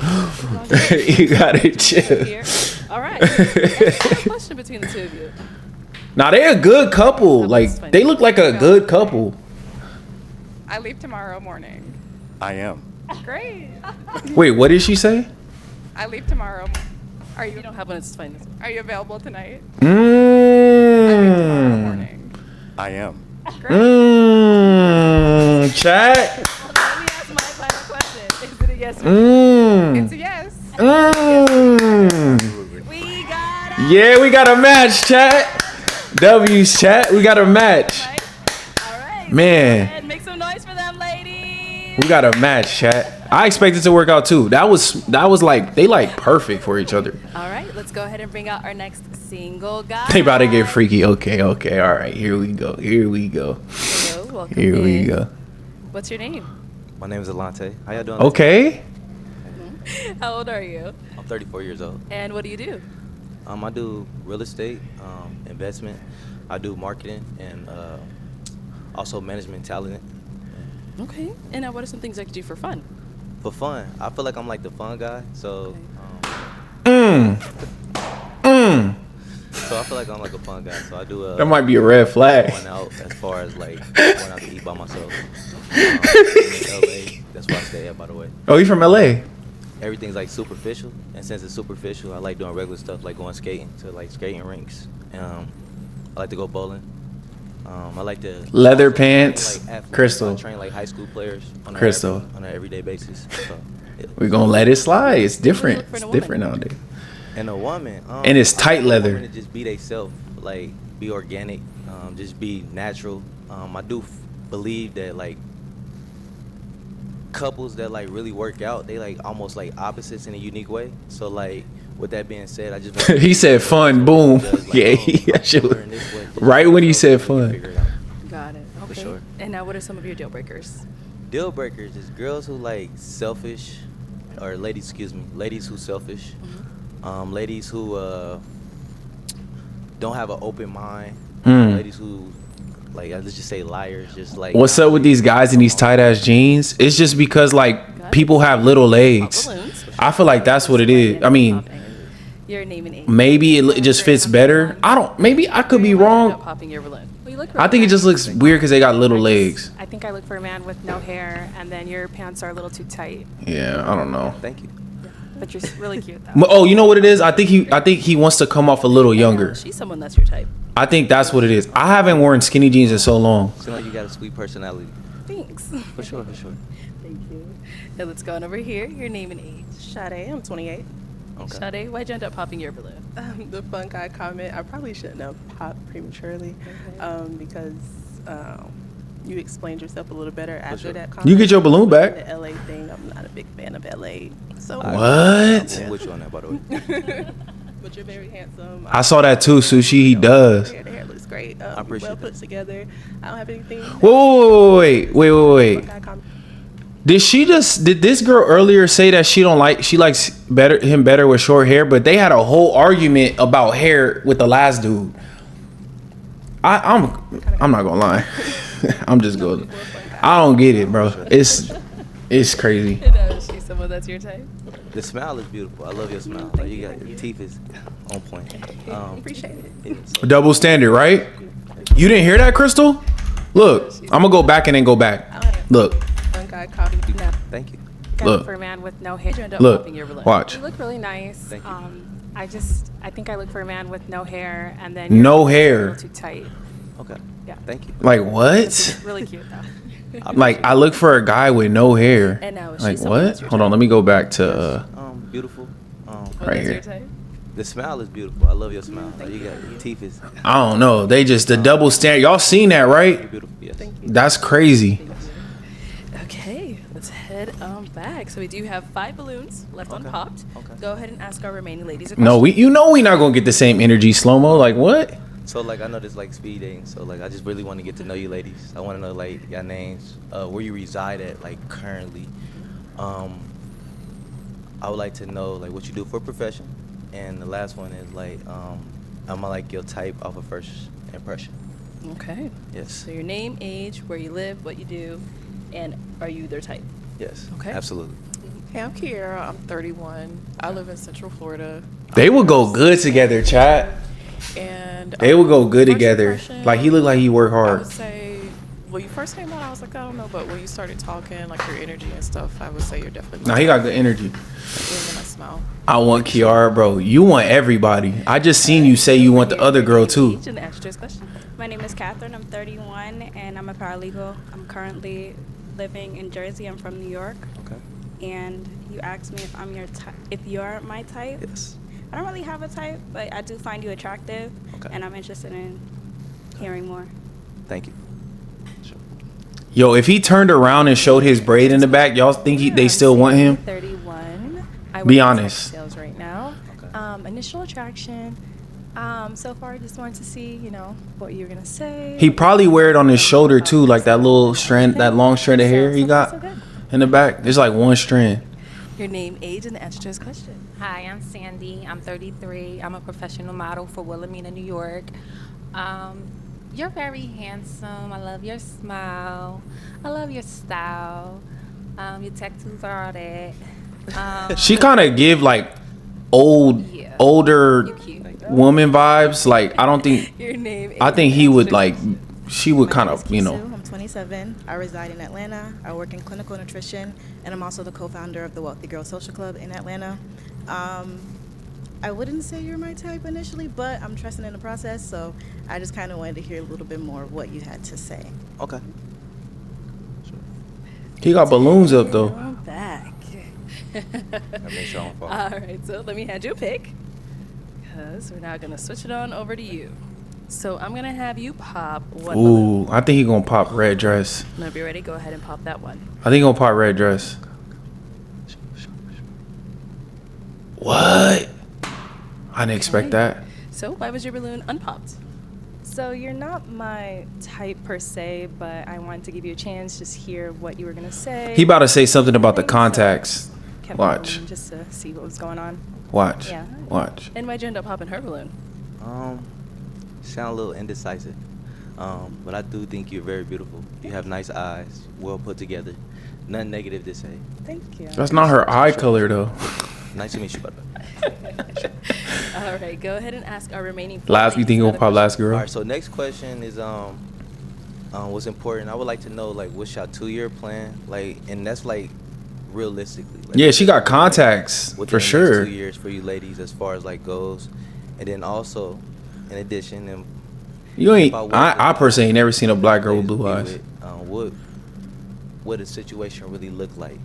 You gotta chill. All right. That's a question between the two of you. Nah, they a good couple. Like they look like a good couple. I leave tomorrow morning. I am. Great. Wait, what did she say? I leave tomorrow. Are You you don't have one, it's fine. are you available tonight? Mm. Tomorrow morning. I am. Chat. Let me ask my final question. Is it a yes or no? It's a yes. We got Yeah, we got a match, chat. W's chat. We got a match. All right. Man, And make some noise for them, ladies. we got a match, chat. I expect it to work out too. That was like they like perfect for each other. All right, let's go ahead and bring out our next single guy. They about to get freaky. Okay. All right. Here we go. Hello, welcome in. What's your name? My name is Alante. How y'all doing? Okay. How old are you? I'm 34 years old. And what do you do? I do real estate, investment. I do marketing and also management talent. Okay. And now what are some things I could do for fun? For fun, I feel like I'm like the fun guy. So, so I feel like I'm like a fun guy. So I do. That might be a red flag. Going out as far as like going out to eat by myself. In LA, that's where I stay at, by the way. Oh, you from LA? Everything's like superficial, and since it's superficial, I like doing regular stuff like going skating to like skating rinks. I like to go bowling. I like to Leather pants, like athletes. Crystal. I train like high school players on Crystal. on an everyday basis. So, yeah. We're gonna let it slide. It's different. look for It's in a different woman? nowadays. And a woman, And it's I tight want a leather. woman to just be themselves, like be organic, just be natural. I do believe that like couples that like really work out, they like almost like opposites in a unique way. So like with that being said, I just want He said fun. Boom. Yeah. Right when he said fun. Got it. Okay. sure. And now what are some of your deal breakers? Deal breakers is girls who like selfish, or ladies, excuse me, ladies who selfish, ladies who don't have an open mind, ladies who like let's just say liars, just like What's up with these guys in these tight ass jeans? It's just because like people have little legs. I feel like that's what it is. I mean, Your name and age. maybe it just fits better. I don't. Maybe I could be wrong. Popping your balloon. Well, you look I think it just looks weird because they got little legs. I think I look for a man with no hair, and then your pants are a little too tight. Yeah, I don't know. Thank you. But you're really cute though. Oh, you know what it is? I think he wants to come off a little younger. She's someone that's your type. I think that's what it is. I haven't worn skinny jeans in so long. Seems like you got a sweet personality. Thanks. For sure, for sure. Thank you. Now let's go on over here. Your name and age. Sade, I'm 28. Okay. Sade, why'd you end up popping your balloon? The fun guy comment, I probably shouldn't have popped prematurely because you explained yourself a little better after that comment. You get your balloon back. The LA thing, I'm not a big fan of LA. So What? I'm with you on that, by the way. But you're very handsome. I saw that too, Sushi. He does. The hair looks great. I appreciate well that. put together. I don't have anything. Wait. Did this girl earlier say that she likes him better with short hair? But they had a whole argument about hair with the last dude. I'm not gonna lie. I'm just going. I don't get it, bro. It's crazy. She's someone that's your type. The smile is beautiful. I love your smile. Like you got your teeth is on point. Appreciate it. Double standard, right? You didn't hear that, Crystal? Look, I'm gonna go back and then go back. Look, Fun guy comment. Thank you. I Look. look for a man with no hair. look, watch. You look really nice. Thank you. I think I look for a man with no hair, and then No your pants are hair. a little too tight. Okay. Yeah. Thank you. Like what? Really cute though. Like I look for a guy with no hair. And now is she Like someone what? that's your Hold on, type? let me go back to Beautiful. right That's your here. type? The smile is beautiful. I love your smile. Like you got your teeth is I don't know. They just the double standard. Y'all seen that, right? beautiful. Yes. That's crazy. Okay, let's head back. So we do have 5 balloons left unpopped. Okay. Go ahead and ask our remaining ladies a No, question. we not gonna get the same energy slow mo. Like what? So like I know this like speed dating. So like I just really want to get to know you ladies. I want to know like your names, where you reside at like currently. I would like to know like what you do for a profession, and the last one is like am I like your type off of first impression? Okay. Yes. So your name, age, where you live, what you do, and are you their type? Yes. Okay. Absolutely. Hey, I'm Kiera. I'm 31. I live in Central Florida. They would go good together, chat. And They would go good first together. impression, Like he looked like he worked I hard. would say, when you first came out, I was like, I don't know, but when you started talking, like your energy and stuff, I would say you're definitely. Nah, he got good energy. Even when I smile. I want Kiara, bro. You want everybody. I just seen you say you want the other girl too. Age and answer this question. My name is Catherine. I'm 31, and I'm a paralegal. I'm currently living in Jersey. I'm from New York. Okay. And you asked me if I'm if you're my type. Yes. I don't really have a type, but I do find you attractive, Okay. and I'm interested in hearing more. Thank you. Yo, if he turned around and showed his braid in the back, y'all think they still want him? 31. I Be work in honest. tech sales right now. Okay. Initial attraction. So far, I just wanted to see, what you're gonna say. He probably wear it on his shoulder too, like that little strand, that long strand of hair he got in the back. There's like one strand. Your name, age, and the answer to this question. Hi, I'm Sandy. I'm 33. I'm a professional model for Wilhelmina, New York. You're very handsome. I love your smile. I love your style. Your tattoos are all that. She kind of give like older woman vibes. Like I don't think. Your name. I think he would like. She would kind of, I'm 27. I reside in Atlanta. I work in clinical nutrition, and I'm also the co-founder of the Wealthy Girl Social Club in Atlanta. I wouldn't say you're my type initially, but I'm trusting in the process, so I just kind of wanted to hear a little bit more of what you had to say. Okay. He got balloons up though. I'm back. That makes your own fault. All right, so let me hand you a pick, because we're now gonna switch it on over to you. So I'm gonna have you pop one. Ooh, I think he gonna pop red dress. Whenever you're ready, go ahead and pop that one. I think he gonna pop red dress. What? I didn't expect that. So why was your balloon unpopped? So you're not my type per se, but I wanted to give you a chance, just hear what you were gonna say. He about to say something about the contacts. Kept my Watch. balloon just to see what was going on. Watch. Yeah. Watch. And why'd you end up popping her balloon? Sound a little indecisive, but I do think you're very beautiful. You have nice eyes, well put together. Nothing negative to say. Thank you. That's not her eye color though. Nice to meet you, brother. All right, go ahead and ask our remaining. Last, you think he gonna pop last girl? All right, so next question is what's important. I would like to know like what's your 2-year plan, like, and that's like realistically. Like, Yeah, she got contacts within for the sure. Next 2 years for you ladies, as far as like goes, and then also, in addition, and You ain't. about what I the- personally ain't never seen a black girl with ladies blue will be eyes. with, what a situation really look like.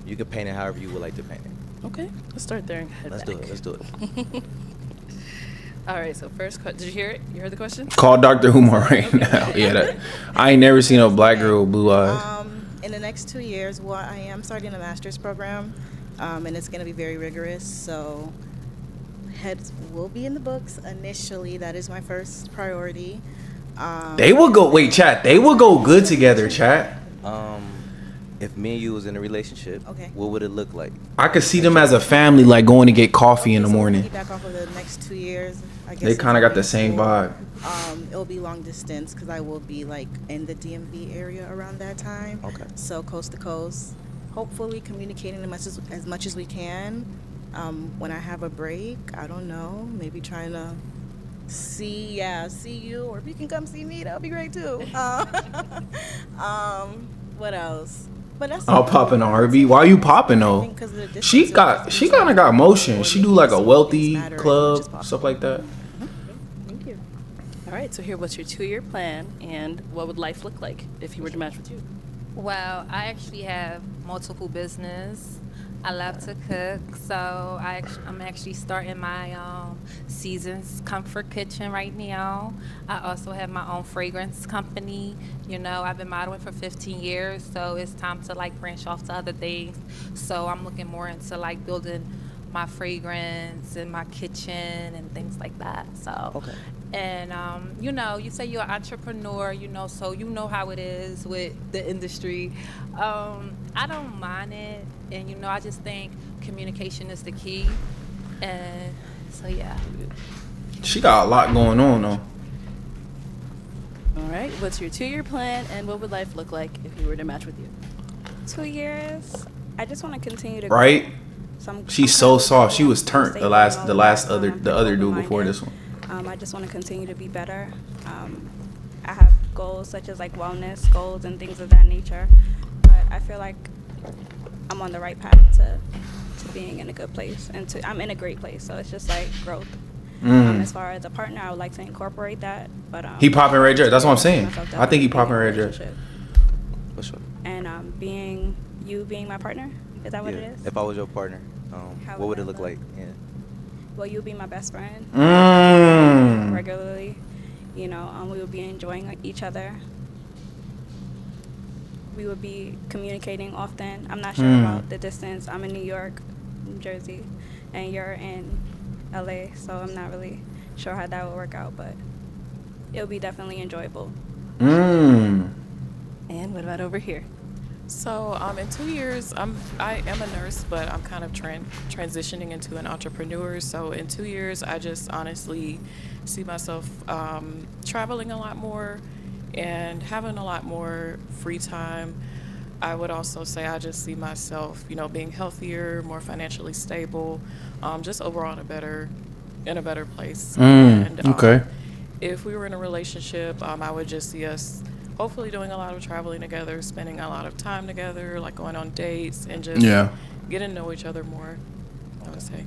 You can paint it however you would like to paint it. Okay, let's start there and head Let's back. do it. Let's do it. All right, so first question. Did you hear it? You heard the question? Call Dr. Umar right now. Yeah, I ain't never seen a black girl with blue eyes. In the next 2 years, well, I am starting a master's program, and it's going to be very rigorous. So heads will be in the books initially. That is my first priority. They will go. Wait, chat. They will go good together, chat. If me and you was in a relationship, Okay. what would it look like? I could see them as a family, like going to get coffee in the morning. Back off of the next 2 years. I guess They kind of it's got the same school. vibe. It'll be long distance because I will be like in the DMV area around that time. Okay. So coast to coast, hopefully communicating as much as we can. When I have a break, I don't know, maybe trying to see you, or if you can come see me, that'll be great too. What else? But that's I'll pop an RV. Why you popping though? She kind of got motion. She do like a wealthy club, stuff like that. Thank you. All right, so here, what's your 2-year plan, and what would life look like if you were to match with you? Well, I actually have multiple business. I love to cook, so I'm actually starting my Seasons Comfort Kitchen right now. I also have my own fragrance company. You know, I've been modeling for 15 years, so it's time to like branch off to other things. So I'm looking more into like building my fragrance and my kitchen and things like that. So, Okay. and you know, you say you're an entrepreneur, you know, so you know how it is with the industry. I don't mind it, and you know, I just think communication is the key, and so yeah. She got a lot going on though. All right, what's your 2-year plan, and what would life look like if you were to match with you? 2 years. I just want to continue to Right? grow. So She's I'm so kinda soft. She was stable turned the other dude before open-minded. this one. I just want to continue to be better. I have goals such as like wellness goals and things of that nature, but I feel like I'm on the right path to being in a good place, and I'm in a great place, so it's just like growth. As far as a partner, I would like to incorporate that, but He popping red dress. That's what I'm saying. myself I think he definitely popping being in a red dress. relationship. For sure. And being my partner, is that what Yeah. it is? If I was your partner, How what would would it that look look? like? Yeah. Well, you'll be my best friend Mm. regularly. We will be enjoying each other. We would be communicating often. I'm not sure about the distance. I'm in New York, New Jersey, and you're in LA, so I'm not really sure how that would work out, but it'll be definitely enjoyable. Mm. And what about over here? So in 2 years, I am a nurse, but I'm kind of transitioning into an entrepreneur. So in 2 years, I just honestly see myself traveling a lot more and having a lot more free time. I would also say I just see myself, being healthier, more financially stable, just overall in a better place. Okay. If we were in a relationship, I would just see us hopefully doing a lot of traveling together, spending a lot of time together, like going on dates and just getting to know each other more, I would say.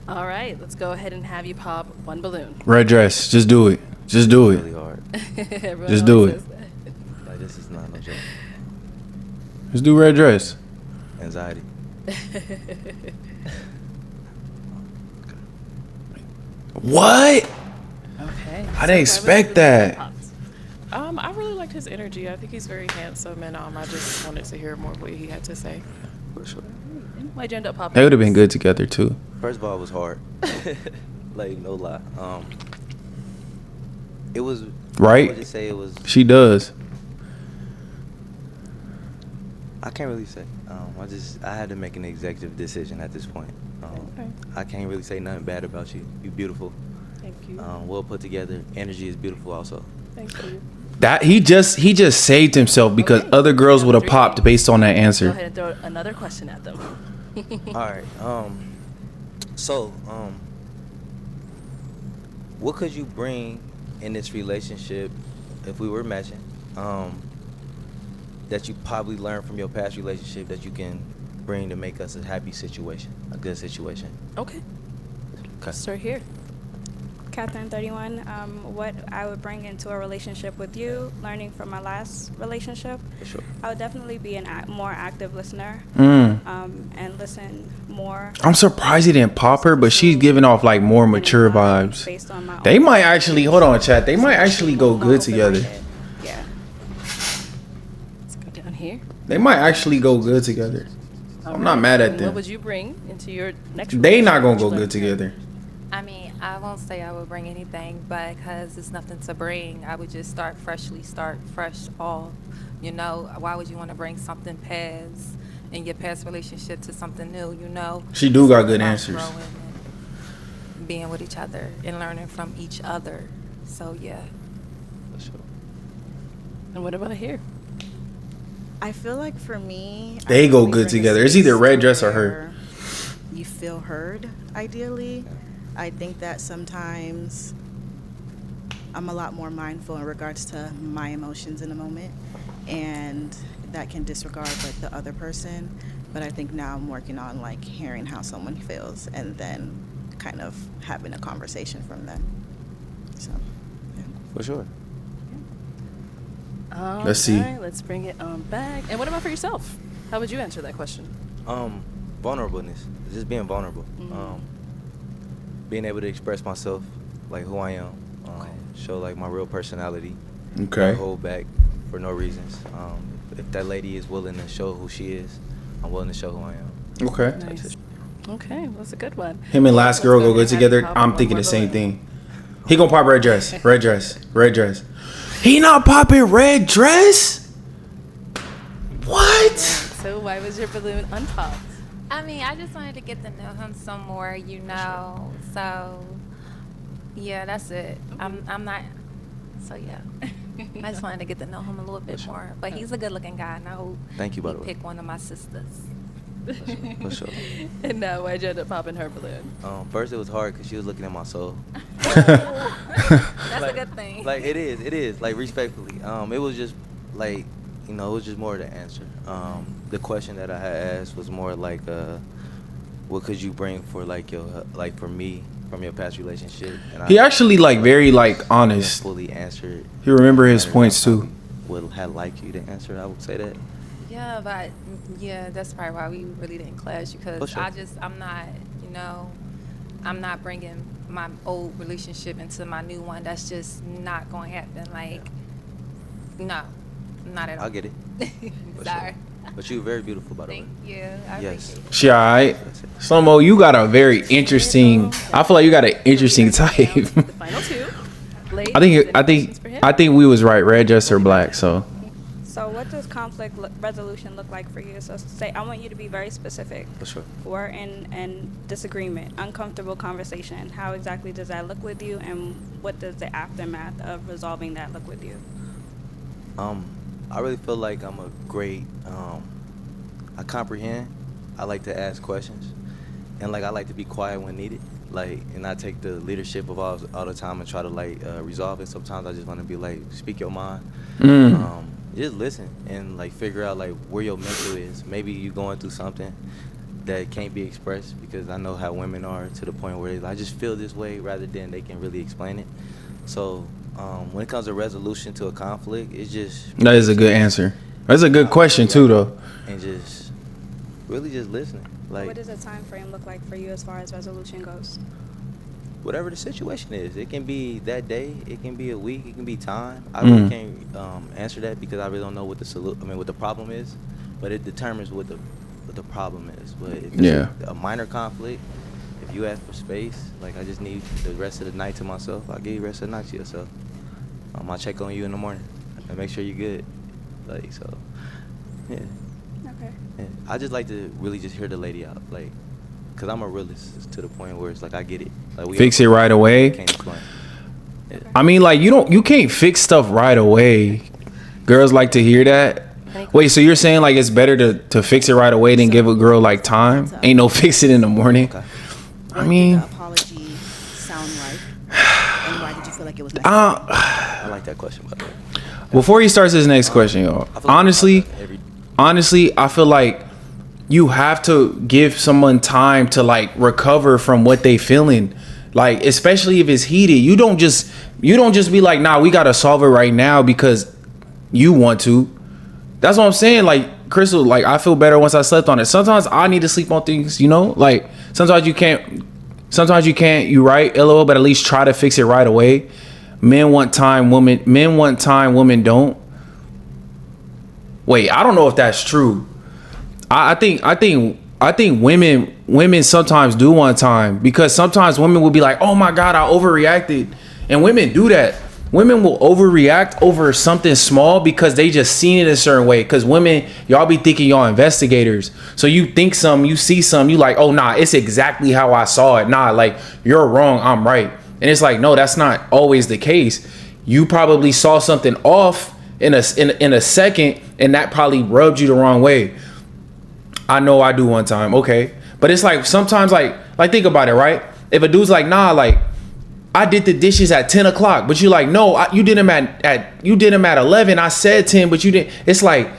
All right, let's go ahead and have you pop one balloon. Red dress. Just do it. Just do Really it. hard. Everyone Just do always it. says that. Like, this is not no joke. Just do red dress. Anxiety. What? Okay. I didn't expect that. I really liked his energy. I think he's very handsome, and I just wanted to hear more of what he had to say. For sure. Why'd you end up popping? They would have been good together too. First of all, it was hard. Like, no lie. It was. Right? I would just say it was. She does. I can't really say. I had to make an executive decision at this point. Okay. I can't really say nothing bad about you. You're beautiful. Thank you. Well put together. Energy is beautiful also. Thank you. That he just saved himself because Okay. other girls would have popped based on that Go answer. ahead and throw another question at them. All right. So, what could you bring in this relationship if we were matching? That you probably learned from your past relationship that you can bring to make us a happy situation, a good situation. Okay. Okay. Start here. Catherine, 31, what I would bring into a relationship with you, learning from my last relationship, For sure. I would definitely be a more active listener and listen more. I'm surprised he didn't pop her, but she's giving off like more mature vibes. Based on my They own might actually hold on, chat. They might actually go good together. Yeah. Let's go down here. They might actually go good together. I'm not mad at And them. what would you bring into your next They not gonna relationship? go What you good together. I mean, I won't say I would bring anything, but because there's nothing to bring, I would just start fresh off. Why would you want to bring something past in your past relationship to something new? She do got good About answers. growing and being with each other and learning from each other. So yeah. For sure. And what about here? I feel like for me, I They go really good bring a together. It's either space red dress or where her. You feel heard, ideally. I think that sometimes I'm a lot more mindful in regards to my emotions in the moment, and that can disregard like the other person. But I think now I'm working on like hearing how someone feels and then kind of having a conversation from them. So, yeah. For sure. Let's see. Alright, let's bring it on back. And what about for yourself? How would you answer that question? Vulnerableness. Just being vulnerable. Being able to express myself, like who I am. Show like my real personality. Okay. Not hold back for no reasons. If that lady is willing to show who she is, I'm willing to show who I am. Okay. Nice. Okay, well, that's a good one. Him and last Let's girl go go ahead good and have you together. pop I'm one thinking more the same balloon. thing. He gonna pop red dress. Red dress. Red dress. He not popping red dress? What? So why was your balloon unpopped? I mean, I just wanted to get to know him some more, So, yeah, that's it. I'm not. So yeah, I just wanted to get to know him a little bit more. But he's a good-looking guy, and I hope Thank you, by the way. pick one of my sisters. For sure. And now why'd you end up popping her balloon? First it was hard because she was looking at my soul. That's a good thing. Like it is, like respectfully. It was just like you know, it was just more the answer. The question that I had asked was more like, what could you bring for like for me from your past relationship? And He actually like very like honest. Fully answered. He remember his better points than I too. probably Would have liked you to answer. I would say that. Yeah, but yeah, that's probably why we really didn't clash because For sure. I'm not, you know, I'm not bringing my old relationship into my new one. That's just not going to happen. Like, no, not at all. I get it. For Sorry. sure. But you're very beautiful, by the way. Thank you. I Yes. appreciate it. She alright. Slow-mo, you got a very interesting. I feel like you got an interesting type. The final two. Ladies, I think we was right. Red dress or black. So So what does conflict resolution look like for you? So say I want you to be very specific. For sure. We're in disagreement, uncomfortable conversation. How exactly does that look with you, and what does the aftermath of resolving that look with you? I really feel like I'm a great. I comprehend. I like to ask questions, and like I like to be quiet when needed. Like, and I take the leadership of all the time and try to like resolve it. Sometimes I just want to be like, speak your mind. Just listen and like figure out like where your mental is. Maybe you going through something that can't be expressed, because I know how women are to the point where I just feel this way rather than they can really explain it. So when it comes to resolution to a conflict, it's just that is a good answer. That's a good question too, though. And just really just listening. Like, What does a time frame look like for you as far as resolution goes? whatever the situation is, it can be that day, it can be a week, it can be time. I really can't answer that because I really don't know what what the problem is, but it determines what the problem is. But if it's a minor conflict, if you ask for space, like I just need the rest of the night to myself, I'll give you the rest of the night to yourself. I'll check on you in the morning and make sure you're good. Like, so, yeah. Okay. Yeah. I just like to really just hear the lady out, like, cause I'm a realist to the point where it's like I get it. Like, we Fix it right away. Can't explain. Yeah. I mean, like you can't fix stuff right away. Girls like to hear that. Wait, so you're saying like it's better to fix it right away than give a girl like time? Ain't no fix it in the morning. Okay. What I mean, did the apology sound like? And why did you feel like it was necessary? I like that question, by the way. Before he starts his next question, y'all, honestly, I feel like you have to give someone time to like recover from what they feeling. Like, especially if it's heated, you don't just be like, nah, we gotta solve it right now because you want to. That's what I'm saying. Like, Crystal, like, I feel better once I slept on it. Sometimes I need to sleep on things, you know? Like, sometimes you can't, you right, LOL, but at least try to fix it right away. Men want time, women don't. Wait, I don't know if that's true. I think women sometimes do want time, because sometimes women will be like, oh my God, I overreacted. And women do that. Women will overreact over something small because they just seen it a certain way. Because women, y'all be thinking y'all investigators. So you think something, you see something, you like, oh nah, it's exactly how I saw it. Nah, like, you're wrong, I'm right. And it's like, no, that's not always the case. You probably saw something off in a second, and that probably rubbed you the wrong way. I know I do one time, okay. But it's like sometimes like think about it, right? If a dude's like, nah, like, I did the dishes at 10 o'clock, but you like, no, you did them at 11. I said 10, but you didn't. It's like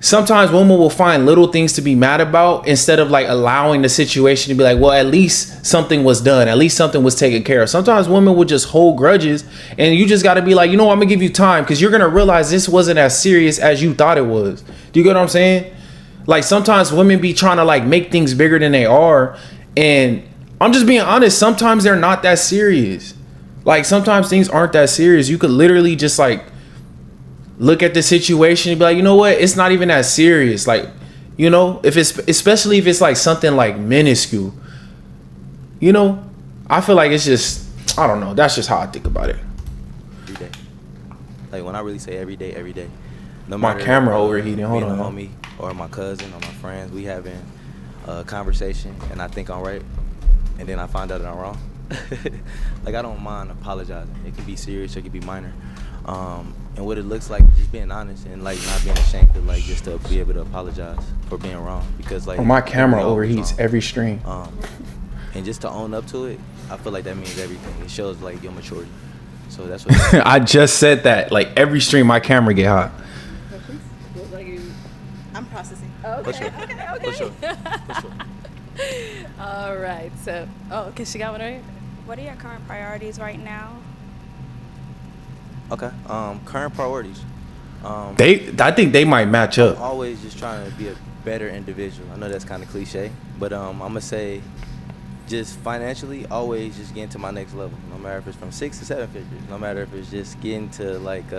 sometimes women will find little things to be mad about instead of like allowing the situation to be like, well, at least something was done. At least something was taken care of. Sometimes women will just hold grudges, and you just got to be like, you know, I'm gonna give you time, because you're gonna realize this wasn't as serious as you thought it was. Do you get what I'm saying? Like, sometimes women be trying to like make things bigger than they are, and I'm just being honest, sometimes they're not that serious. Like, sometimes things aren't that serious. You could literally just like look at the situation and be like, you know what, it's not even that serious. Like, you know, especially if it's like something like minuscule, you know, I feel like it's just, I don't know, that's just how I think about it. Every day. Like, when I really say every day, no my matter camera overheating, hold on, homie or my cousin or my friends, we having a conversation and I think I'm right, and then I find out that I'm wrong. Like, I don't mind apologizing. It can be serious, it can be minor. And what it looks like, just being honest and like not being ashamed to like just to be able to apologize for being wrong, because like my camera overheats every stream. And just to own up to it, I feel like that means everything. It shows like your maturity. So that's what I just said that. Like, every stream my camera get hot. processing. Okay, For sure. okay. For sure. For sure. All right. So, okay, she got one right. What are your current priorities right now? Okay. Current priorities. I think they might match I'm up. always just trying to be a better individual. I know that's kind of cliche, but I'm gonna say, just financially, always just getting to my next level. No matter if it's from 6 to 7 figures. No matter if it's just getting to like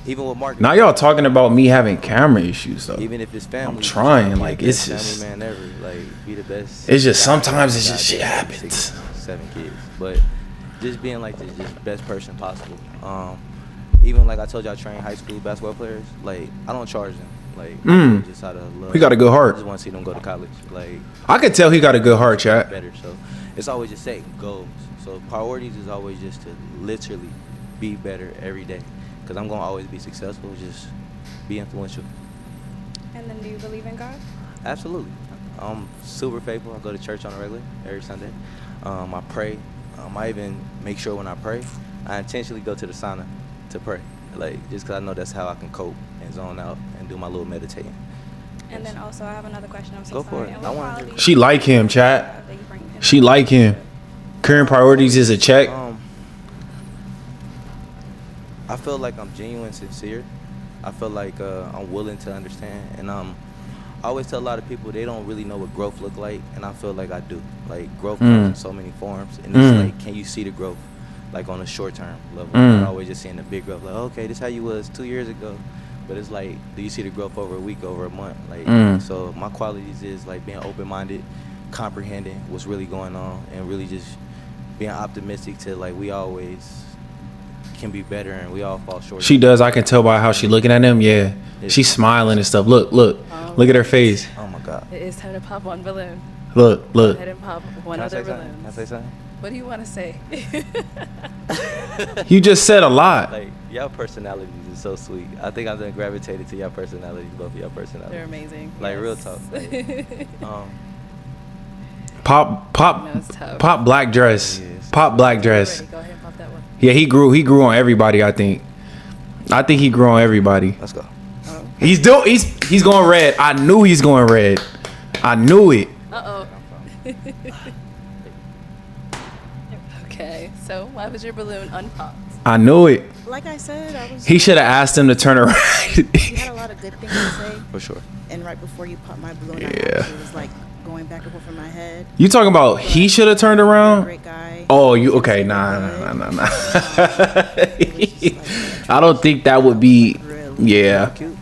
even with marketing. Now y'all talking about me having camera issues though. Even if it's family, I'm trying. be the Like best it's just. family man ever. Like be the best. It's just guy, sometimes it's guy, just shit guy, happens. 6, 7 kids, but just being like the just best person possible. Even like I told you, I train high school basketball players. Like I don't charge them. Like I do it just out of love. He got a good heart. I just want to see them go to college. Like I could tell he got a good heart, chat. better. So it's always just setting goals. So priorities is always just to literally be better every day. Because I'm gonna always be successful. Just be influential. And then do you believe in God? Absolutely. I'm super faithful. I go to church on a regular every Sunday. I pray. I even make sure when I pray, I intentionally go to the sauna to pray. Like just because I know that's how I can cope and zone out and do my little meditating. And then also, I have another question. I'm so Go for sorry. it. And I what wanna hear qualities She like him, chat. that you bring him? She like him. Current priorities is a check. I feel like I'm genuine, sincere. I feel like I'm willing to understand, and I always tell a lot of people they don't really know what growth look like, and I feel like I do. Like growth comes in so many forms, and it's like, can you see the growth, like on a short term level? Not always just seeing the big growth. Like, okay, this is how you was 2 years ago, but it's like, do you see the growth over a week, over a month? Like, so my qualities is like being open minded, comprehending what's really going on, and really just being optimistic to like we always can be better and we all fall short. She does. I can tell by how she looking at him. Yeah, she's smiling and stuff. Look at her face. Oh my God. It is time to pop one balloon. Look. Go ahead and pop one Can I other say something? balloon. Can I say something? What do you want to say? You just said a lot. Like y'all personalities is so sweet. I think I've been gravitated to y'all personalities, both of y'all personalities. They're amazing. Like yes. real talk. Like, Pop black dress. Yes. Pop black dress. Ready, go ahead and pop that one. Yeah, he grew on everybody, I think. He grew on everybody. Let's go. He's going red. I knew he's going red. I knew it. Uh-oh. Okay, so why was your balloon unpopped? I knew it. Like I said, He should have asked him to turn around. You had a lot of good things to say. For sure. And right before you popped my balloon, I Yeah. actually was like going back and forth in my head. You talking about he should have turned You're a around? great guy. Oh, you okay? Nah. I don't think that would be. Really? Yeah. Cute.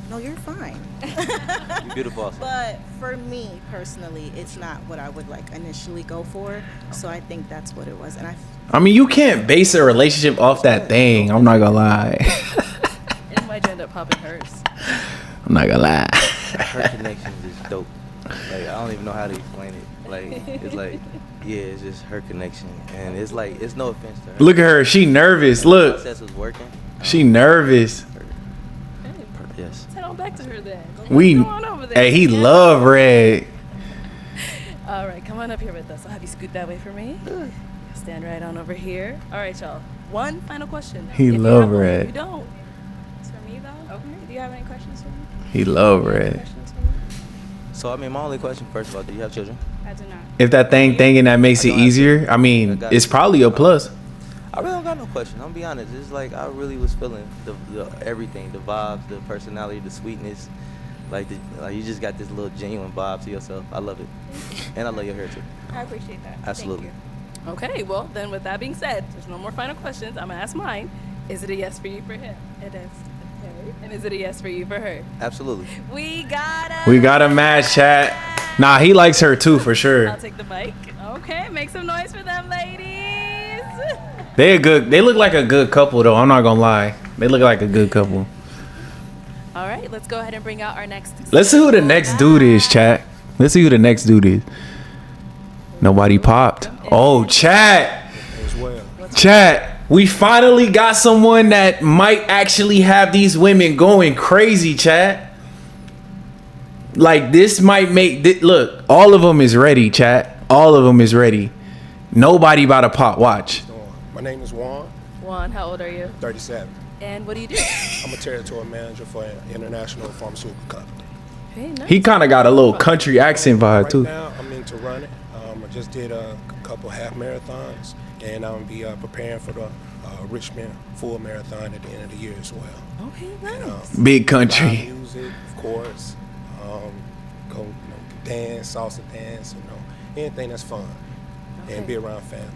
No, you're fine. You're beautiful. Also. But for me personally, it's not what I would like initially go for. So I think that's what it was. And I mean, you can't base a relationship off that thing. I'm not gonna lie. And why'd you end up popping hers? I'm not gonna lie. Her connections is dope. Like I don't even know how to explain it. Like it's like, yeah, it's just her connection, and it's like it's no offense to her. Look at her. She nervous. The Look. process was working. She nervous. Yes. Head on back to her then. We. Go on over there. Hey, he Yeah. love red. All right, come on up here with us. I'll have you scoot that way for me. Stand right on over here. All right, y'all. One final question. He If you love have one, red. You don't. It's for me though. Okay. Do you have any questions for me? He love Do you have any red. questions for me? So I mean, my only question first of all, do you have children? I do not. If that thing thinking that makes it easier, I mean, it's probably a plus. I really don't got no question. I'm gonna be honest. It's like I really was feeling the everything, the vibes, the personality, the sweetness. Like you just got this little genuine vibe to yourself. I love it, and I love your hair too. I appreciate that. Absolutely. Thank you. Okay, well, then with that being said, there's no more final questions. I'm going to ask mine. Is it a yes for you for him? It is. Okay. And is it a yes for you for her? Absolutely. We got a match, chat. Nah, he likes her too, for sure. I'll take the mic. Okay, make some noise for them, ladies. They look like a good couple, though. I'm not gonna lie. They look like a good couple. All right, let's go ahead and bring out our next. Let's see who the next dude is, chat. Let's see who the next dude is. Nobody popped. Oh, chat. Chat. We finally got someone that might actually have these women going crazy, chat. Like, this might make... Look, all of them is ready, chat. All of them is ready. Nobody about to pop. Watch. My name is Juan. Juan, how old are you? 37. And what do you do? I'm a territory manager for an international pharmaceutical company. Okay, nice. He kind of got a little country accent vibe too. Right now, I'm into running. I just did a couple half marathons, and I'm gonna be preparing for the Richmond full marathon at the end of the year as well. Okay, nice. Big country. Live music, of course. Go, dance, salsa dance, anything that's fun, and be around family.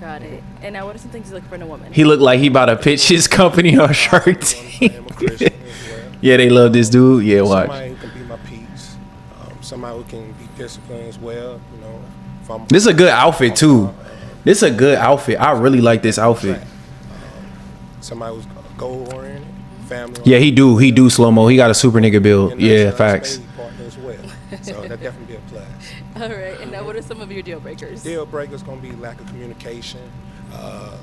Got it. And now, what are some things you look for in a woman? He looked like he about to pitch his company on Shark Tank. Yeah, they love this dude. Yeah, watch. Somebody who can be my peace. Somebody who can be disciplined as well. If I'm This is a good outfit too. This is a good outfit. I really like this outfit. somebody who's goal oriented, family. Yeah, he do slow mo. He got a super nigga build. And Yeah, that's a facts. spade partner as well. So that definitely be a plus. All right. And now, what are some of your deal breakers? Deal breakers gonna be lack of communication,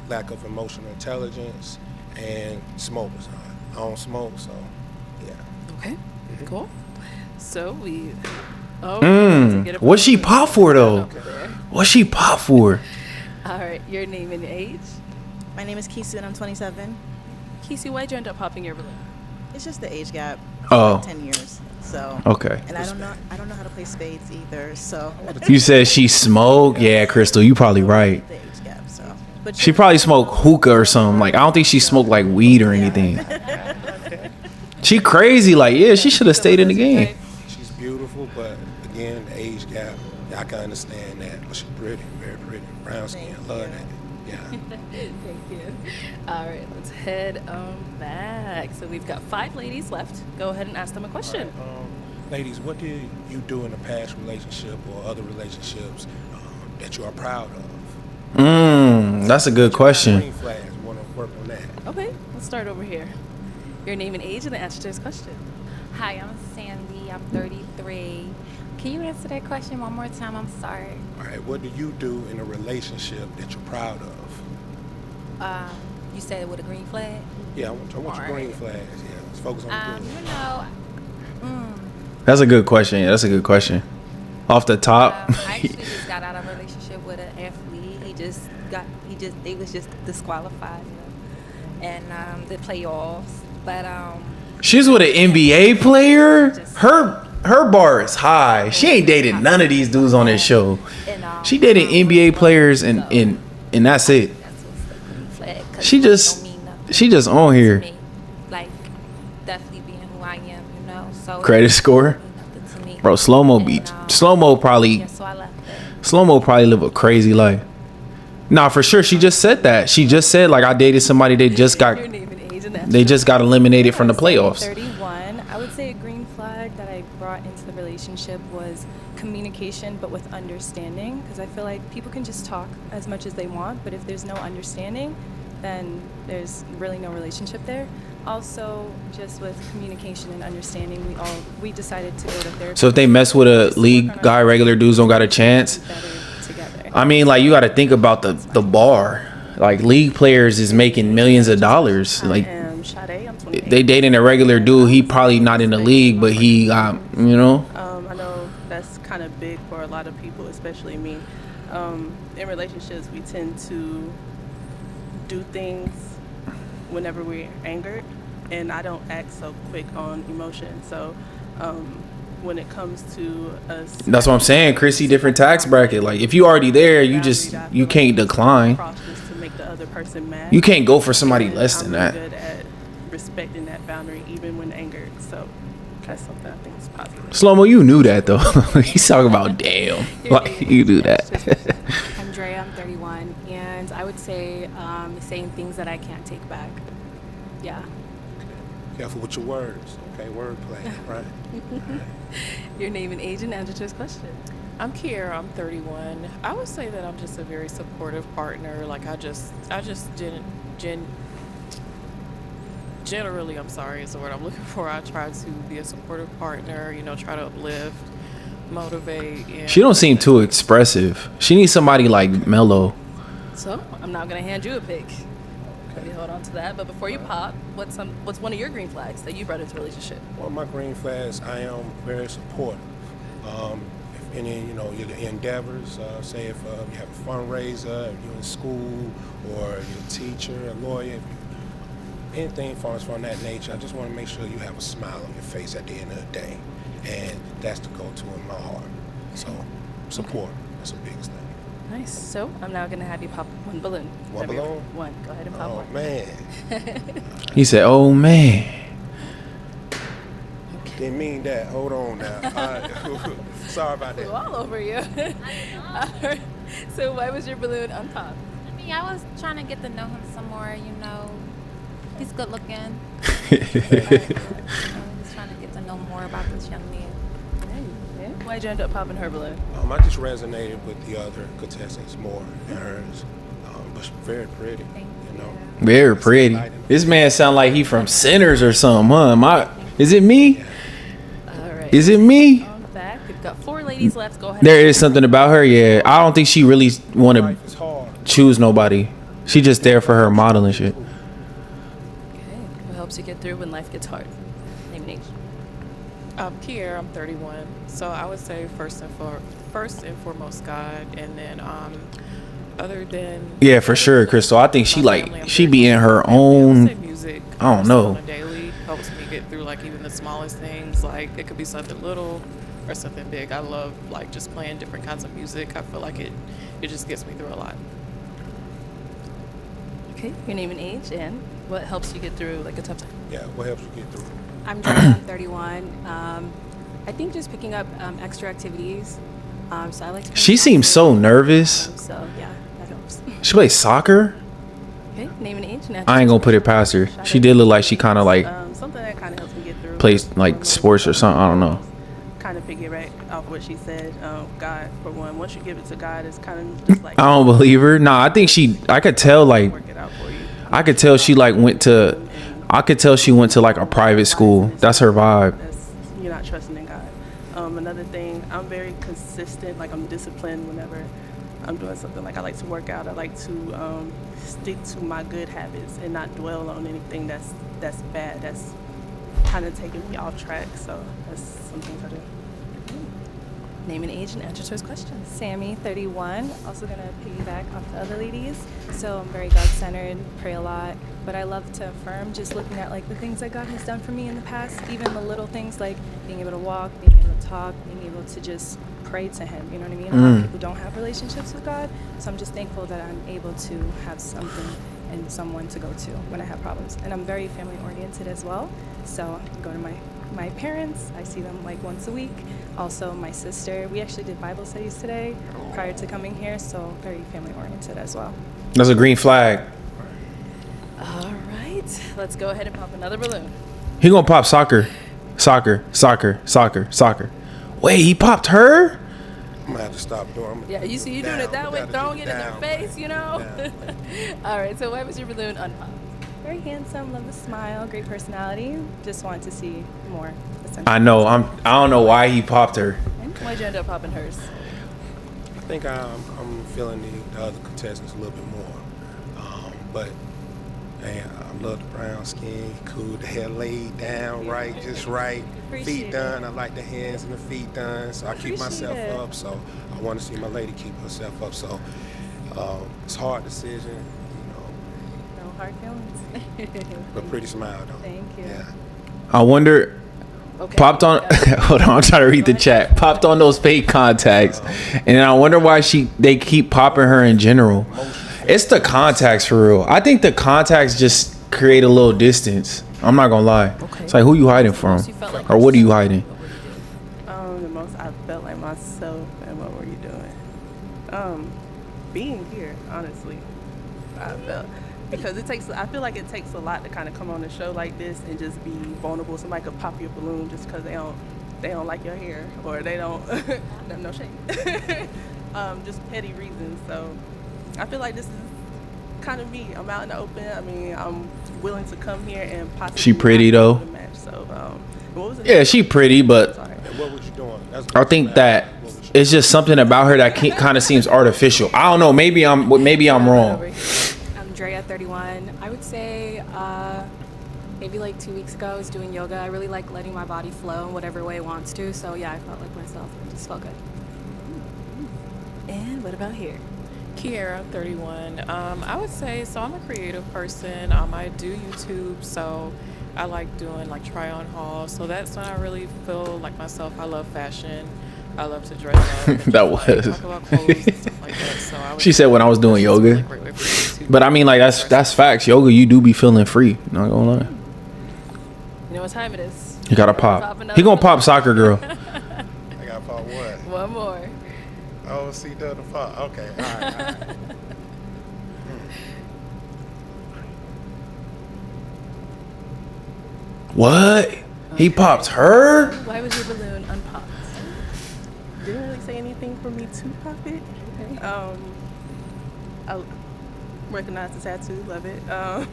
lack of emotional intelligence, and smokers. I don't smoke, so yeah. Okay. Cool. So we. Oh. What's she pop for though? What's she pop for? All right. Your name and age. My name is Kisu and I'm 27. Kesey, why'd you end up popping your balloon? It's just the age gap. Oh. Like 10 years. So. Okay. And I don't know how to play spades either. So. You said she smoke? Yeah, Crystal, you probably right. The age gap. So. But She probably smoked hookah or something. Like I don't think she smoked like weed or anything. She crazy. Like yeah, she should have stayed in the game. She's beautiful, but again, the age gap. I can understand that. But she's pretty, very pretty, brown skin. Love that. Yeah. Thank you. All right, let's head back. So we've got 5 ladies left. Go ahead and ask them a question. Ladies, what did you do in a past relationship or other relationships that you are proud of? That's a good question. Green flags. Want to work on that. Okay, let's start over here. Your name and age and the answer to this question. Hi, I'm Sandy. I'm 33. Can you answer that question one more time? I'm sorry. All right. What do you do in a relationship that you're proud of? You said with a green flag? Yeah, I want your green flags. Yeah, let's focus on the good. That's a good question. Yeah, that's a good question. Off the top. I actually just got out of a relationship with an athlete. They was just disqualified in the playoffs. But She's with an NBA player. Her bar is high. She ain't dated none of these dudes on this show. She dated NBA players and that's it. She just on here. like definitely being who I am, So Credit score. Bro, slow-mo probably live a crazy life. Nah, for sure. She just said that. She just said like I dated somebody they just got eliminated from the playoffs. 31. I would say a green flag that I brought into the relationship was communication, but with understanding, because I feel like people can just talk as much as they want, but if there's no understanding, then there's really no relationship there. Also, just with communication and understanding, we decided to go to therapy. So if they mess with a league guy, regular dudes don't got a chance. I mean, like you got to think about the bar. Like league players is making millions of dollars. Like they dating a regular dude. He probably not in the league, but he got I know that's kind of big for a lot of people, especially me. In relationships, we tend to do things whenever we're angered, and I don't act so quick on emotion. So when it comes to us, that's what I'm saying. Chrissy, different tax bracket. Like if you already there, you can't decline. just to make the other person mad. You can't go for somebody less than that. I'm good at respecting that boundary, even when angered. So that's something I think is positive. Slow-mo, you knew that though. He's talking about damn. Like you knew that. Andrea, I'm 31, and I would say saying things that I can't take back. Yeah. Careful with your words, okay? Wordplay, right? Your name and age and answer to this question. I'm Kiera. I'm 31. I would say that I'm just a very supportive partner. Like I just generally, I'm sorry, is the word I'm looking for. I try to be a supportive partner. Try to uplift, motivate. And She don't seem too expressive. She needs somebody like mellow. So I'm now gonna hand you a pick. Let me hold on to that. But before you pop, what's one of your green flags that you brought into a relationship? One of my green flags, I am very supportive. If any, your endeavors, say if you have a fundraiser, if you're in school, or you're a teacher, a lawyer, if anything from that nature. I just want to make sure you have a smile on your face at the end of the day, and that's the go-to in my heart. So support, that's the biggest thing. Nice. So I'm now gonna have you pop one balloon. One balloon? One. Go ahead and pop Oh one. man, He said, "Oh man." didn't mean that. Hold on now. Sorry about Flew that. all over you. Alright. So why was your balloon unpopped? I mean, I was trying to get to know him some more, you know. He's good looking. I'm just trying to get to know more about this young man. Yeah. Why'd you end up popping her balloon? I just resonated with the other contestants more than hers. But she's very pretty, you know. Very pretty. This man sound like he from Sinners or something, huh? Is it me? Alright. Is it me? On back. We've got 4 ladies left. Go ahead. There is something about her, yeah. I don't think she really want to choose nobody. She just there for her modeling shit. Okay. What helps you get through when life gets hard? Name and age. Pierre, I'm 31. So I would say first and foremost God, and then other than Yeah, for sure, Crystal. I think she be in her own. music. I don't know. On a daily helps me get through like even the smallest things. Like it could be something little or something big. I love like just playing different kinds of music. I feel like it just gets me through a lot. Okay. Your name and age, and what helps you get through like a tough time? Yeah, what helps you get through? I'm Jordan, I'm 31. I think just picking up extra activities. So I like to. She seems so nervous. So yeah, that helps. She plays soccer. Okay. Name and age. And I ain't gonna put it past her. She did look like she kind of like Something that kind of helps me get through. plays like sports or something. I don't know. Kind of piggyback off what she said. God, for one, once you give it to God, it's kind of just like I don't believe her. Nah, I think I could tell like work it out for you. I could tell she like went to like a private school. That's her vibe. You're not trusting in God. Another thing, I'm very consistent. Like I'm disciplined whenever I'm doing something. Like I like to work out. I like to stick to my good habits and not dwell on anything that's bad. That's kind of taking me off track. So that's some things I do. Name and age and answer to his questions. Sammy, 31. Also gonna piggyback off the other ladies. So I'm very God-centered, pray a lot, but I love to affirm just looking at like the things that God has done for me in the past, even the little things like being able to walk, being able to talk, being able to just pray to Him. You know what I mean? A lot of people don't have relationships with God, so I'm just thankful that I'm able to have something and someone to go to when I have problems. And I'm very family-oriented as well, so I go to my parents. I see them like once a week. Also, my sister. We actually did Bible studies today prior to coming here, so very family-oriented as well. That's a green flag. All right. Let's go ahead and pop another balloon. He gonna pop soccer. Wait, he popped her? I'm gonna have to stop doing. Yeah, you see you doing it that way, throwing it in their face, you know? All right, so why was your balloon unpopped? Very handsome, love the smile, great personality. Just wanted to see more. I know. I don't know why he popped her. Why'd you end up popping hers? I think I'm feeling the other contestants a little bit more, but hey, I love the brown skin, cool, the hair laid down right, just right, feet done. I like the hands and the feet done, so I keep myself up. So I want to see my lady keep herself up. So it's a hard decision, you know. No hard feelings. But pretty smile though. Thank you. Yeah. I wonder. Okay. Popped on. Hold on, I'm trying to read the chat. Popped on those fake contacts, and I wonder why they keep popping her in general. It's the contacts for real. I think the contacts just create a little distance. I'm not gonna lie. Okay. It's like, who you hiding from, or what are you hiding? The most I felt like myself, and what were you doing? Being here, honestly, I felt. Because I feel like it takes a lot to kind of come on a show like this and just be vulnerable. Somebody could pop your balloon just because they don't like your hair, or they don't. No shame. Just petty reasons. So I feel like this is kind of me. I'm out in the open. I mean, I'm willing to come here and possibly. She pretty though. Match. So what was it? Yeah, she pretty, but What was you doing? I think that it's just something about her that kind of seems artificial. I don't know. Maybe I'm wrong. Drea, 31. I would say maybe like 2 weeks ago I was doing yoga. I really like letting my body flow in whatever way it wants to. So yeah, I felt like myself. It just felt good. And what about here? Kiara, 31. I would say, so I'm a creative person. I do YouTube, so I like doing like try on hauls. So that's when I really feel like myself. I love fashion. I love to dress up. And That just, like, was. talk about clothes and stuff like that. So I would She said when I was doing that's just a yoga. really great way for me to But I mean, like that's facts. Yoga, you do be feeling free. Not gonna lie. You know what time it is? You gotta pop. He gonna pop soccer girl. I got pop what? One more. Oh, see, the pop. Okay, all right. What? He popped her? Why was your balloon unpopped? Didn't really say anything for me to pop it. I recognize the tattoo, love it. Brand.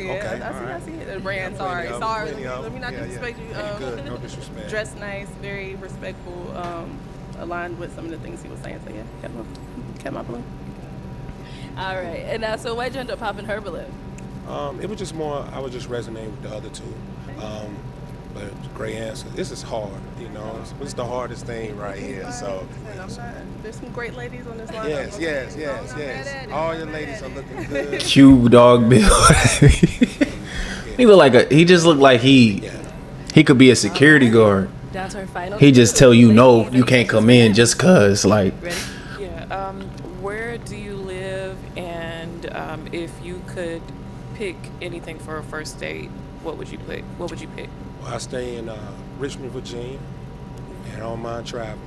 Yeah, Okay, I see, all right. I see it. The brand, Yeah, sorry, plenty of sorry. them, plenty Let me not of them. disrespect Yeah, you. good, no disrespect. Dressed nice, very respectful, aligned with some of the things he was saying. So yeah, kept my balloon. All right. And so why'd you end up popping her balloon? It was just more, I was just resonating with the other two. But great answer. This is hard, you know. It's the hardest thing right here. So There's some great ladies on this line. yes. All your ladies are looking good. Cube dog Bill. He look like he just looked like he could be a security guard. Down to her final. He just tell you no, you can't come in just cause like. Yeah. Where do you live? And if you could pick anything for a first date, what would you pick? What would you pick? Well, I stay in Richmond, Virginia, and I don't mind traveling.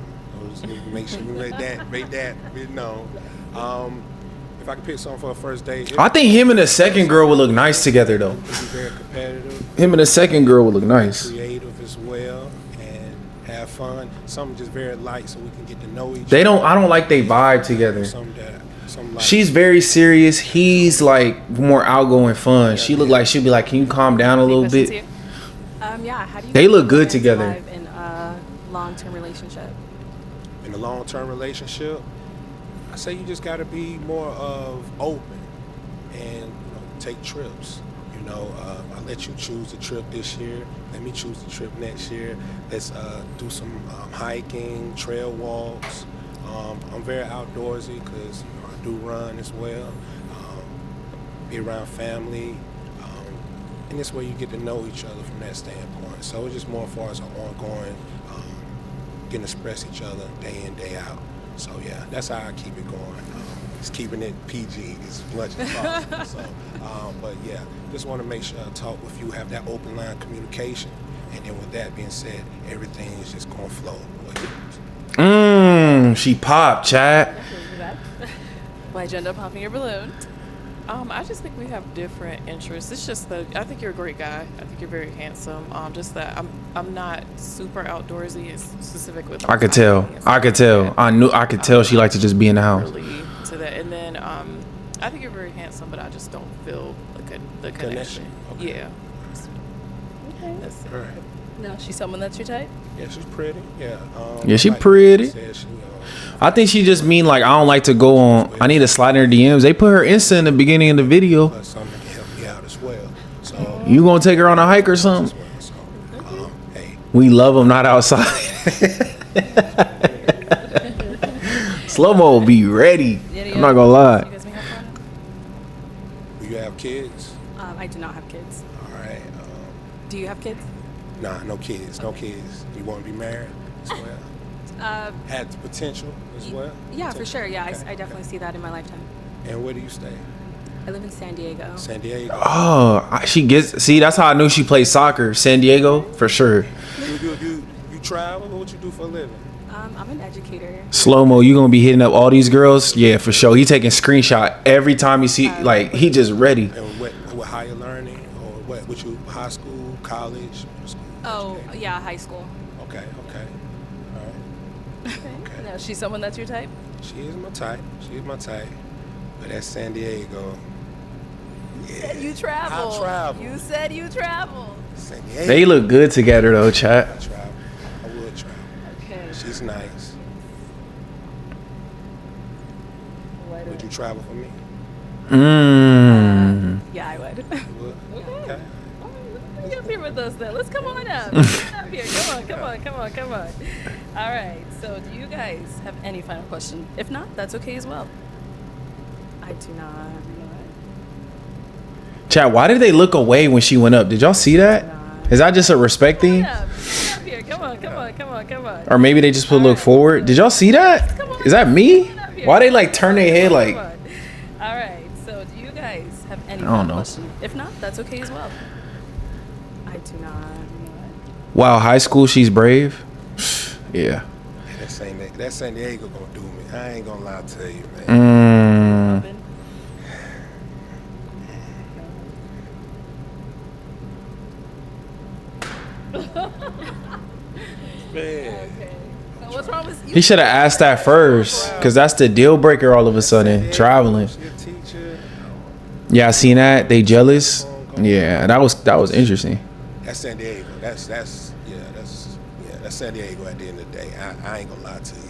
So just make sure we make that be known. If I could pick something for a first date, I think him and the second girl would look nice together though. it'd be very competitive, Him and the second girl would look nice. creative as well, and have fun. Something just very light so we can get to know each They other. don't. I don't like they vibe together. Something like She's very serious. He's like more outgoing, fun. She look like she'd be like, "Can you calm down a little bit?" Yeah. How do you They look good balance together. life in a long-term relationship? in a long-term relationship, I say you just got to be more of open and take trips. I let you choose the trip this year. Let me choose the trip next year. Let's do some hiking, trail walks. I'm very outdoorsy because I do run as well. Be around family. And this way you get to know each other from that standpoint. So it's just more as far as an ongoing, getting to express each other day in, day out. So yeah, that's how I keep it going. Just keeping it PG as much as possible. But yeah, just want to make sure I talk with you, have that open line communication. And then with that being said, everything is just going to flow. She popped, chat. Why'd you end up popping your balloon? I just think we have different interests. It's just that I think you're a great guy. I think you're very handsome. Just that I'm not super outdoorsy. It's specific with. I could tell. I could tell. I could tell she liked to just be in the house. Really to that, and then I think you're very handsome, but I just don't feel the connection. Okay. Yeah. Okay. That's it. All right. No, she's someone that's your type? Yeah, she's pretty. Yeah. Yeah, she like pretty. said, she, I think she just mean like I don't like to go on. I need to slide in her DMs. They put her Insta in the beginning of the video. plus something that can help me out as well. So You gonna take her on a hike or something? hey, We love them not outside. Slow mo will be ready. I'm not gonna lie. do you have kids? I do not have kids. All right. Do you have kids? Nah, no kids. No kids. You want to be married as well? Had the potential as well? Yeah, for Potential? sure. Yeah, Okay, I definitely see that in my lifetime. And where do you stay? I live in San Diego. San Diego. Oh, she gets. See, that's how I knew she played soccer. San Diego, for sure. You travel? What you do for a living? I'm an educator. Slow mo, you gonna be hitting up all these girls? Yeah, for sure. He taking screenshot every time you see. Like he just ready. And what higher learning or what? What you high school, college, school? Oh, yeah, high school. Okay. All right. Okay. Now, she's someone that's your type? She is my type. But that's San Diego. You said you travel. I travel. You said you travel. San Diego. They look good together though, chat. I travel. I would travel. Okay. She's nice. Would you travel for me? Yeah, I would. You would? Okay. Get up here with us then. Let's come on up. Get up here. Come on. All right. So, do you guys have any final question? If not, that's okay as well. I do not. Chat, why did they look away when she went up? Did y'all see that? Is that just a respect thing? Yeah, get up here. Come on. Or maybe they just put look forward. Did y'all see that? Is that me? Why they like turn their head like? All right. So, do you guys have any I don't know. question? If not, that's okay as well. I do not. Wow, high school, she's brave. Yeah. That San Diego gonna do me. I ain't gonna lie to you, man. Okay. So what's wrong with you? He should have asked that first, cause that's the deal breaker. All of a sudden, traveling. Yeah, I seen that. They jealous. Yeah, that was interesting. That's San Diego. That's San Diego at the end of the day. I ain't gonna lie to you.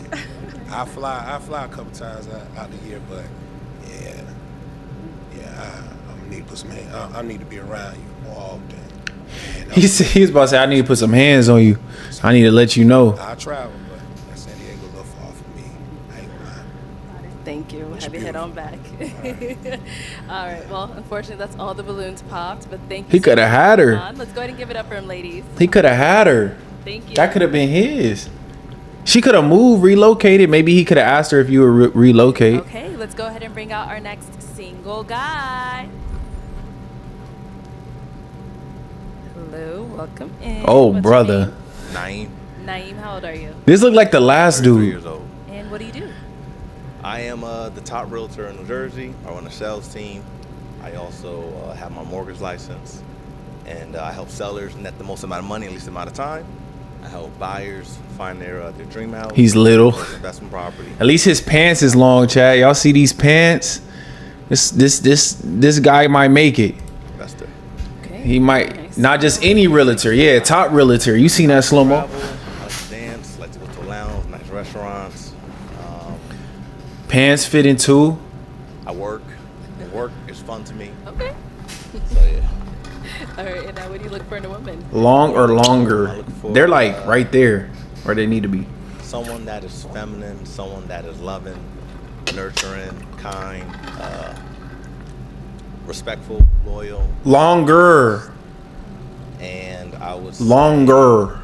I fly a couple times out the year, but I need to put some I need to be around you more often. He's about to say, I need to put some hands on you. I need to let you know. I travel, but that San Diego a little far from me. I ain't gonna lie. Thank you. Have your head on back. All right. Well, unfortunately, that's all the balloons popped. But thank you. He could have had her. Let's go ahead and give it up for him, ladies. He could have had her. Thank you. That could have been his. She could have moved, relocated. Maybe he could have asked her if you would relocate. Okay, let's go ahead and bring out our next single guy. Hello, welcome in. Oh, What's brother. Naeem. Naeem, how old are you? This looked like the last 33 dude. years old. And what do you do? I am the top realtor in New Jersey. I run a sales team. I also have my mortgage license. And I help sellers net the most amount of money in the least amount of time. I help buyers find their dream house. He's little. Investment property. At least his pants is long, Chad. Y'all see these pants? This guy might make it. Investor. Okay. He might. Not just any realtor. Yeah, top realtor. You seen that slow mo? I like to dance. I like to go to a lounge, nice restaurants. Pants fit in too. I work. And work is fun to me. Okay. So yeah. All right, and now what do you look for in a woman? Long or longer? They're like right there where they need to be. Someone that is feminine, someone that is loving, nurturing, kind, respectful, loyal. Longer. And I was longer.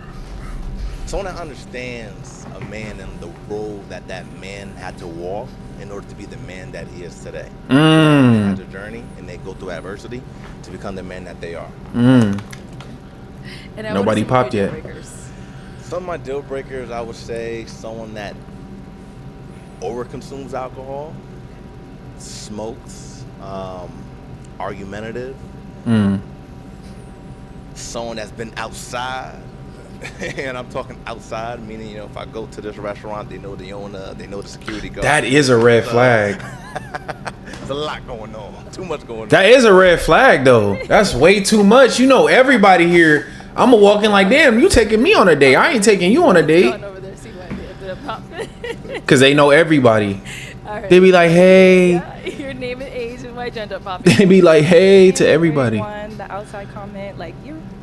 Someone that understands a man and the role that man had to walk in order to be the man that he is today. They had a journey and they go through adversity to become the man that they are. And Nobody popped yet. Some of my deal breakers, I would say someone that overconsumes alcohol, smokes, argumentative, someone that's been outside. And I'm talking outside, meaning, if I go to this restaurant, they know the owner, they know the security guard. That is a red flag. There's a lot going on. Too much going on. That is a red flag, though. That's way too much. Everybody here. I'm going to walk in like, damn, you taking me on a date. I ain't taking you on a date. Because they know everybody. All right. They be like, hey. Your name and age and why gender popping. They be like, hey to everybody. The outside comment, like,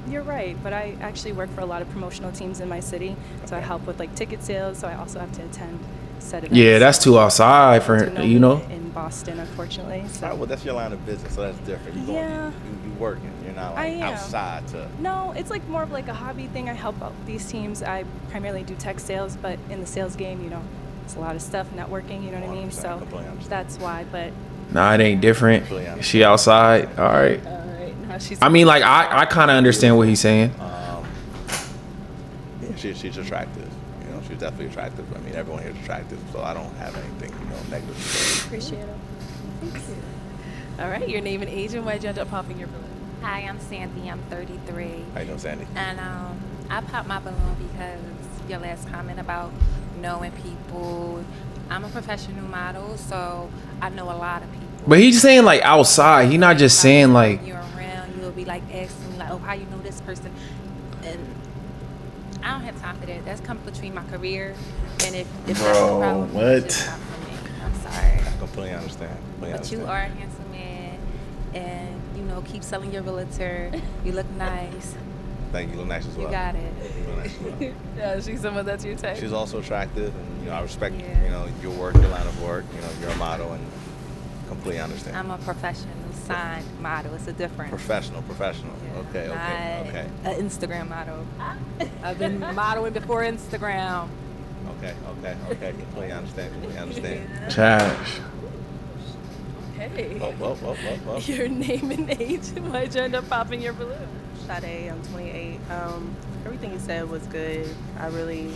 you're right, but I actually work for a lot of promotional teams in my city, so I help with like ticket sales, so I also have to attend set events. Yeah, that's too outside for in Boston, unfortunately. So. Well, that's your line of business, so that's different. You working. You're not like outside to. No, it's like more of like a hobby thing. I help out these teams. I primarily do tech sales, but in the sales game, it's a lot of stuff, networking. You know what I mean? So that's why. But nah, it ain't different. She outside. All right. I mean, like, I kind of understand what he's saying. She's attractive. She's definitely attractive. I mean, everyone here is attractive, so I don't have anything, negative to say. Appreciate it. Thank you. All right, your name and age and why'd you end up popping your balloon? Hi, I'm Sandy. I'm 33. How you doing, Sandy? And I popped my balloon because your last comment about knowing people. I'm a professional model, so I know a lot of people. But he's saying like outside. He's not just saying like. You're around, you'll be like asking me like, oh, how you know this person? And I don't have time for that. That's come between my career, and if that's a problem, it's just not for me. I'm sorry. I completely understand. But you are a handsome man, and keep selling your realtor. You look nice. Thank you. You look nice as well. You got it. You look nice as well. Yeah, she's someone that's your type. She's also attractive, and I respect your work, your line of work. You're a model, and Completely understand. I'm a professional signed model. It's a difference. Professional. Okay. An Instagram model. I've been modeling before Instagram. Okay. Completely understand. Trash. Hey. Whoa. Your name and age. Why'd you end up popping your balloon? Sade, I'm 28. Everything you said was good. I really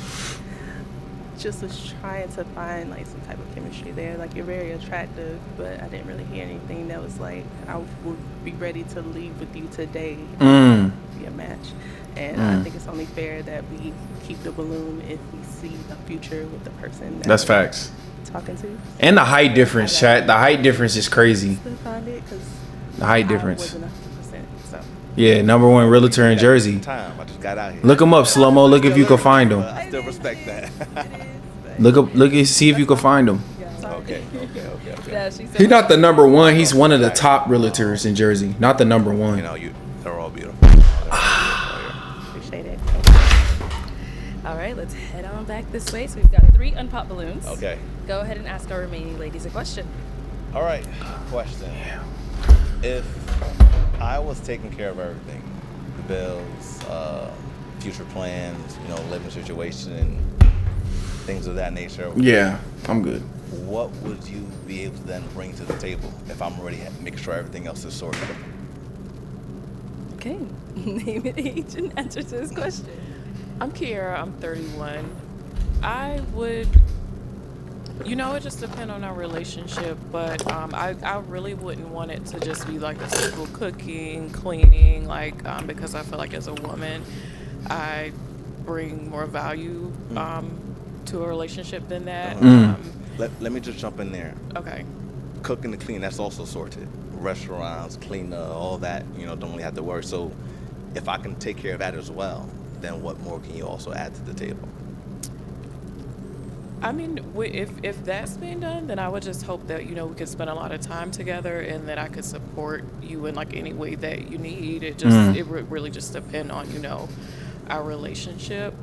just was trying to find like some type of chemistry there. Like, you're very attractive, but I didn't really hear anything that was like, I would be ready to leave with you today and be a match. And I think it's only fair that we keep the balloon if we see a future with the person That's we're facts. talking to. And the height difference, chat. The height difference is crazy. Still find it because The height difference. wasn't 100%. So Yeah, number one realtor in Jersey. Time. I just got out here. Look him up, slow mo. Look if you can find him. I still respect that. Look and see if you can find him. Okay. Yeah, she said He's not the number one. He's one of the top realtors in Jersey. Not the number one. You know, they're all beautiful. appreciate it. All right, let's head on back this way. So we've got 3 unpopped balloons. Okay. Go ahead and ask our remaining ladies a question. All right. Question. If I was taking care of everything, the bills, future plans, living situation, things of that nature. Yeah, I'm good. What would you be able to then bring to the table if I'm already making sure everything else is sorted? Okay, name and age and answer to this question. I'm Kiara. I'm 31. I would, it just depends on our relationship, but I really wouldn't want it to just be like a simple cooking, cleaning, because I feel like as a woman, I bring more value to a relationship than that. Let me just jump in there. Okay. Cooking and clean, that's also sorted. Restaurants, cleaner, all that, don't really have to worry. So if I can take care of that as well, then what more can you also add to the table? I mean, if that's being done, then I would just hope that, we could spend a lot of time together and that I could support you in any way that you need. It would really just depend on, our relationship.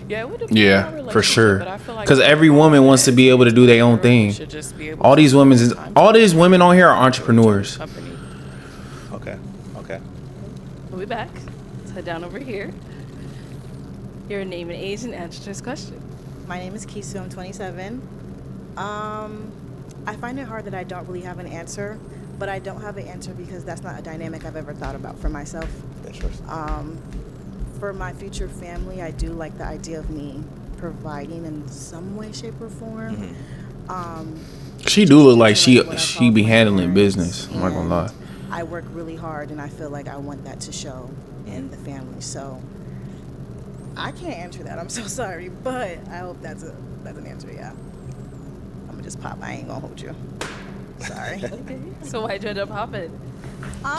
Yeah, it would depend on our relationship, for sure. but I feel like Because every woman wants to be able to do their own thing. should just be able All to these women on here are entrepreneurs. company. Okay. We'll be back. Let's head down over here. Your name and age and answer to this question. My name is Kisu. I'm 27. I find it hard that I don't really have an answer, but I don't have an answer because that's not a dynamic I've ever thought about for myself. Interesting. For my future family, I do like the idea of me providing in some way, shape, or form. She do look like she what I call be my handling parents, business. I'm not gonna lie. and I work really hard, and I feel like I want that to show in the family. So I can't answer that. I'm so sorry, but I hope that's an answer. Yeah, I'm gonna just pop. I ain't gonna hold you. Sorry. Okay. So why'd you end up hopping?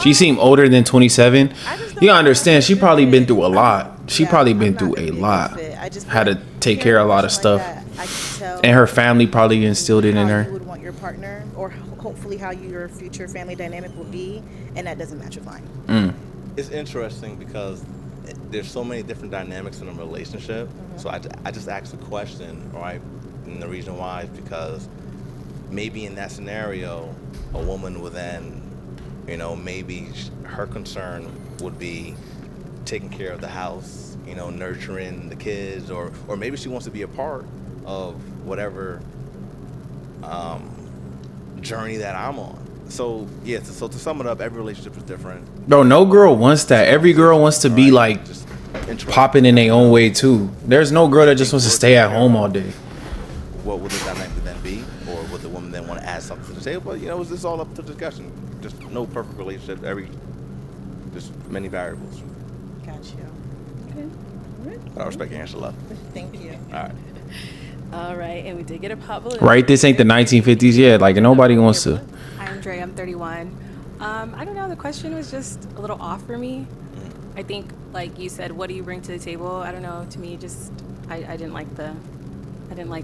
She seemed older than 27. You gotta understand, she probably been through a lot. She probably been I'm through not a gonna be lot. good fit. I just Had to feel like take care of a lot of hearing stuff. something like that, I can tell And her family probably instilled it in how her. you would want your partner, or hopefully how your future family dynamic will be, and that doesn't match with mine. It's interesting because there's so many different dynamics in a relationship. So I just asked the question, right? And the reason why is because maybe in that scenario, a woman would then, maybe her concern would be taking care of the house, nurturing the kids, or maybe she wants to be a part of whatever journey that I'm on. So yeah, so to sum it up, every relationship is different. Bro, no girl wants that. Every girl wants to be popping in their own way too. There's no girl that just wants to stay at home all day. What would the dynamic then be? Or would the woman then want to add something to the table? But it's just all up to discussion. Just no perfect relationship. Just many variables. Got you. Okay. I respect your answer, love. Thank you. All right. All right, and we did get a pop balloon. Right? This ain't the 1950s yet. Nobody wants to. Hi, I'm Dre. I'm 31. I don't know. The question was just a little off for me. I think, like you said, what do you bring to the table? I don't know. To me, I didn't like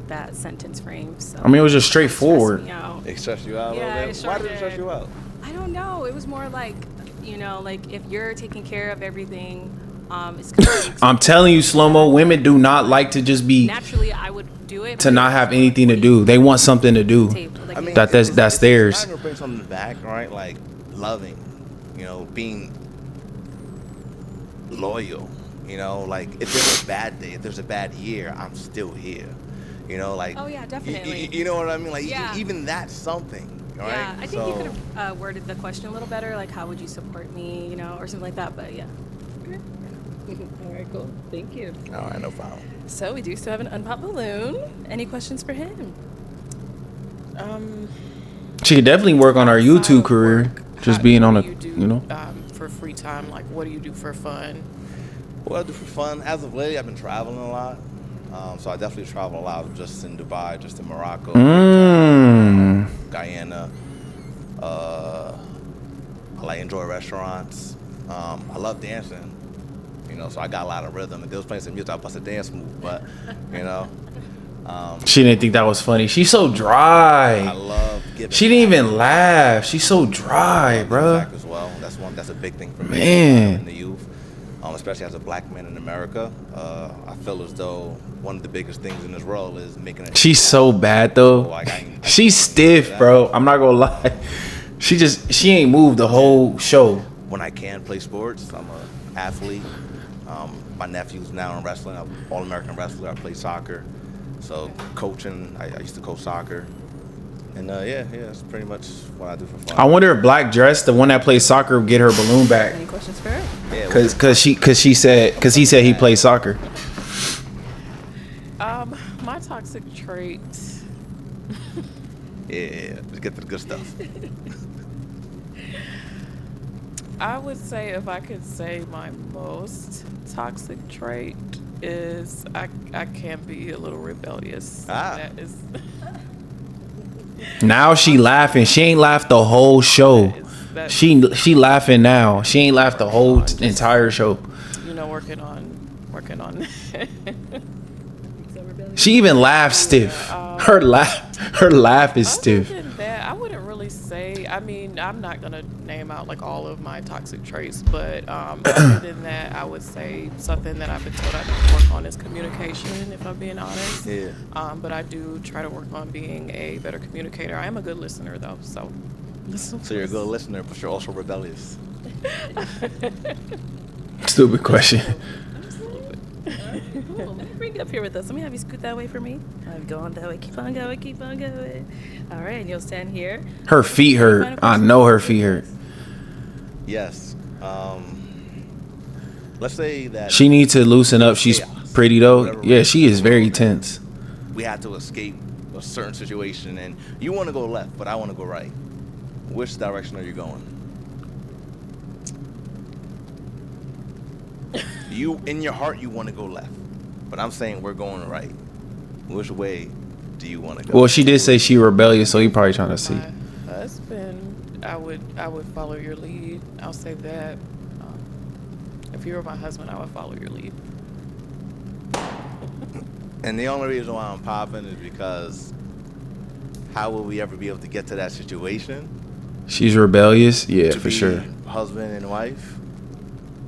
that sentence frame. So I mean, it was just straightforward. It stressed you out a Yeah, little bit? it sure Why did it stress you out? I don't know. It was more like, if you're taking care of everything, it's I'm telling you, slow mo. Women do not like to just be naturally honestly, I would do it. to not have anything to do. They want something to do. I mean, That's it's theirs. trying to bring something back, right? Like loving, being loyal. Like if there's a bad day, if there's a bad year, I'm still here. Like. Oh yeah, definitely. You know what I mean? Like Yeah. even that's something. Right? Yeah, I think you could have worded the question a little better, like how would you support me, or something like that. But yeah. All right, cool. Thank you. All right, no problem. So we do still have an unpopped balloon. Any questions for him? She could definitely work on her YouTube career. Just being on a, for free time, like what do you do for fun? What I do for fun? As of late, I've been traveling a lot. So I definitely travel a lot, just in Dubai, just in Morocco, Guyana. I enjoy restaurants. I love dancing. So I got a lot of rhythm. If they was playing some music, I bust a dance move. But she didn't think that was funny. She's so dry. I love giving. She didn't even laugh. She's so dry, bro. As well. That's a big thing for me. Man. In the youth, especially as a black man in America, I feel as though one of the biggest things in this world is making it. She's so bad though. She's stiff, bro. I'm not gonna lie. She ain't moved the whole show. When I can play sports, I'm an athlete. My nephew's now in wrestling. I'm an All-American wrestler. I play soccer. So coaching, I used to coach soccer. And yeah, that's pretty much what I do for fun. I wonder if Black Dress, the one that plays soccer, would get her balloon back. Any questions for her? Yeah, Cause he said he plays soccer. My toxic trait. Yeah, let's get to the good stuff. I would say if I could say my most toxic trait is I can be a little rebellious. That is. Now she laughing. She ain't laughed the whole show. She laughing now. She ain't laughed the whole entire show. Working on. She even laughs stiff. Her laugh is stiff. Other than that, I wouldn't really say. I mean, I'm not gonna name out like all of my toxic traits, but other than that, I would say something that I've been told I need to work on is communication. If I'm being honest. Yeah. But I do try to work on being a better communicator. I am a good listener though, so. So you're a good listener, but you're also rebellious. Stupid question. Cool. Let me bring you up here with us. Let me have you scoot that way for me. I'm going that way. Keep on going. Keep on going. All right, and you'll stand here. Her feet hurt. I know her feet hurt. Yes. Let's say that She needs to loosen up. She's pretty though. Yeah, she is very tense. we had to escape a certain situation, and you want to go left, but I want to go right. Which direction are you going? You, in your heart, you want to go left, but I'm saying we're going right. Which way do you want to go? Well, she did say she rebellious, so he probably trying to see. My husband, I would follow your lead. I'll say that. If you were my husband, I would follow your lead. And the only reason why I'm popping is because how will we ever be able to get to that situation? She's rebellious, yeah, to for be sure. Husband and wife.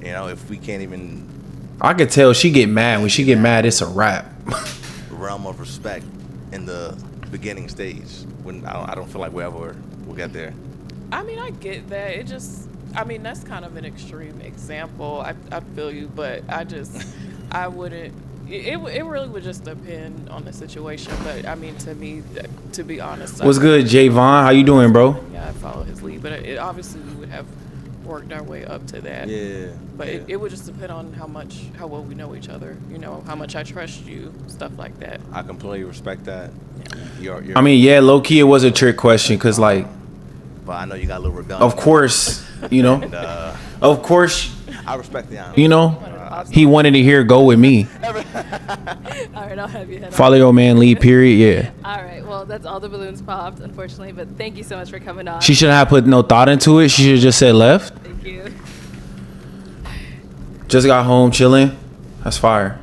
If we can't even I could tell she get mad. When she get mad, it's a wrap. realm of respect in the beginning stage, when I don't feel like we ever will get there. I mean, I get that. It just, I mean, that's kind of an extreme example. I feel you, but I wouldn't. It really would just depend on the situation. But I mean, to me, to be honest, What's good, Javon? How you doing, bro? Yeah, I follow his lead, but it obviously we would have worked our way up to that. Yeah. But it would just depend on how well we know each other. How much I trust you, stuff like that. I completely respect that. You're I mean, yeah, low key, it was a trick question, cause like, but I know you got a little rebellion. of course, And, of course, I respect the honor. he wanted to hear "Go with me." All right, I'll have you head Follow your man, lead. Period. Yeah. All right, well, that's all the balloons popped, unfortunately, but thank you so much for coming on. She shouldn't have put no thought into it. She should have just said left. Thank you. Just got home, chilling. That's fire.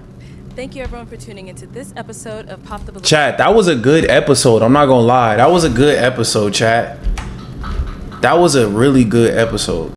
Thank you, everyone, for tuning into this episode of Pop the Balloon. Chat, that was a good episode. I'm not gonna lie. That was a good episode, chat. That was a really good episode.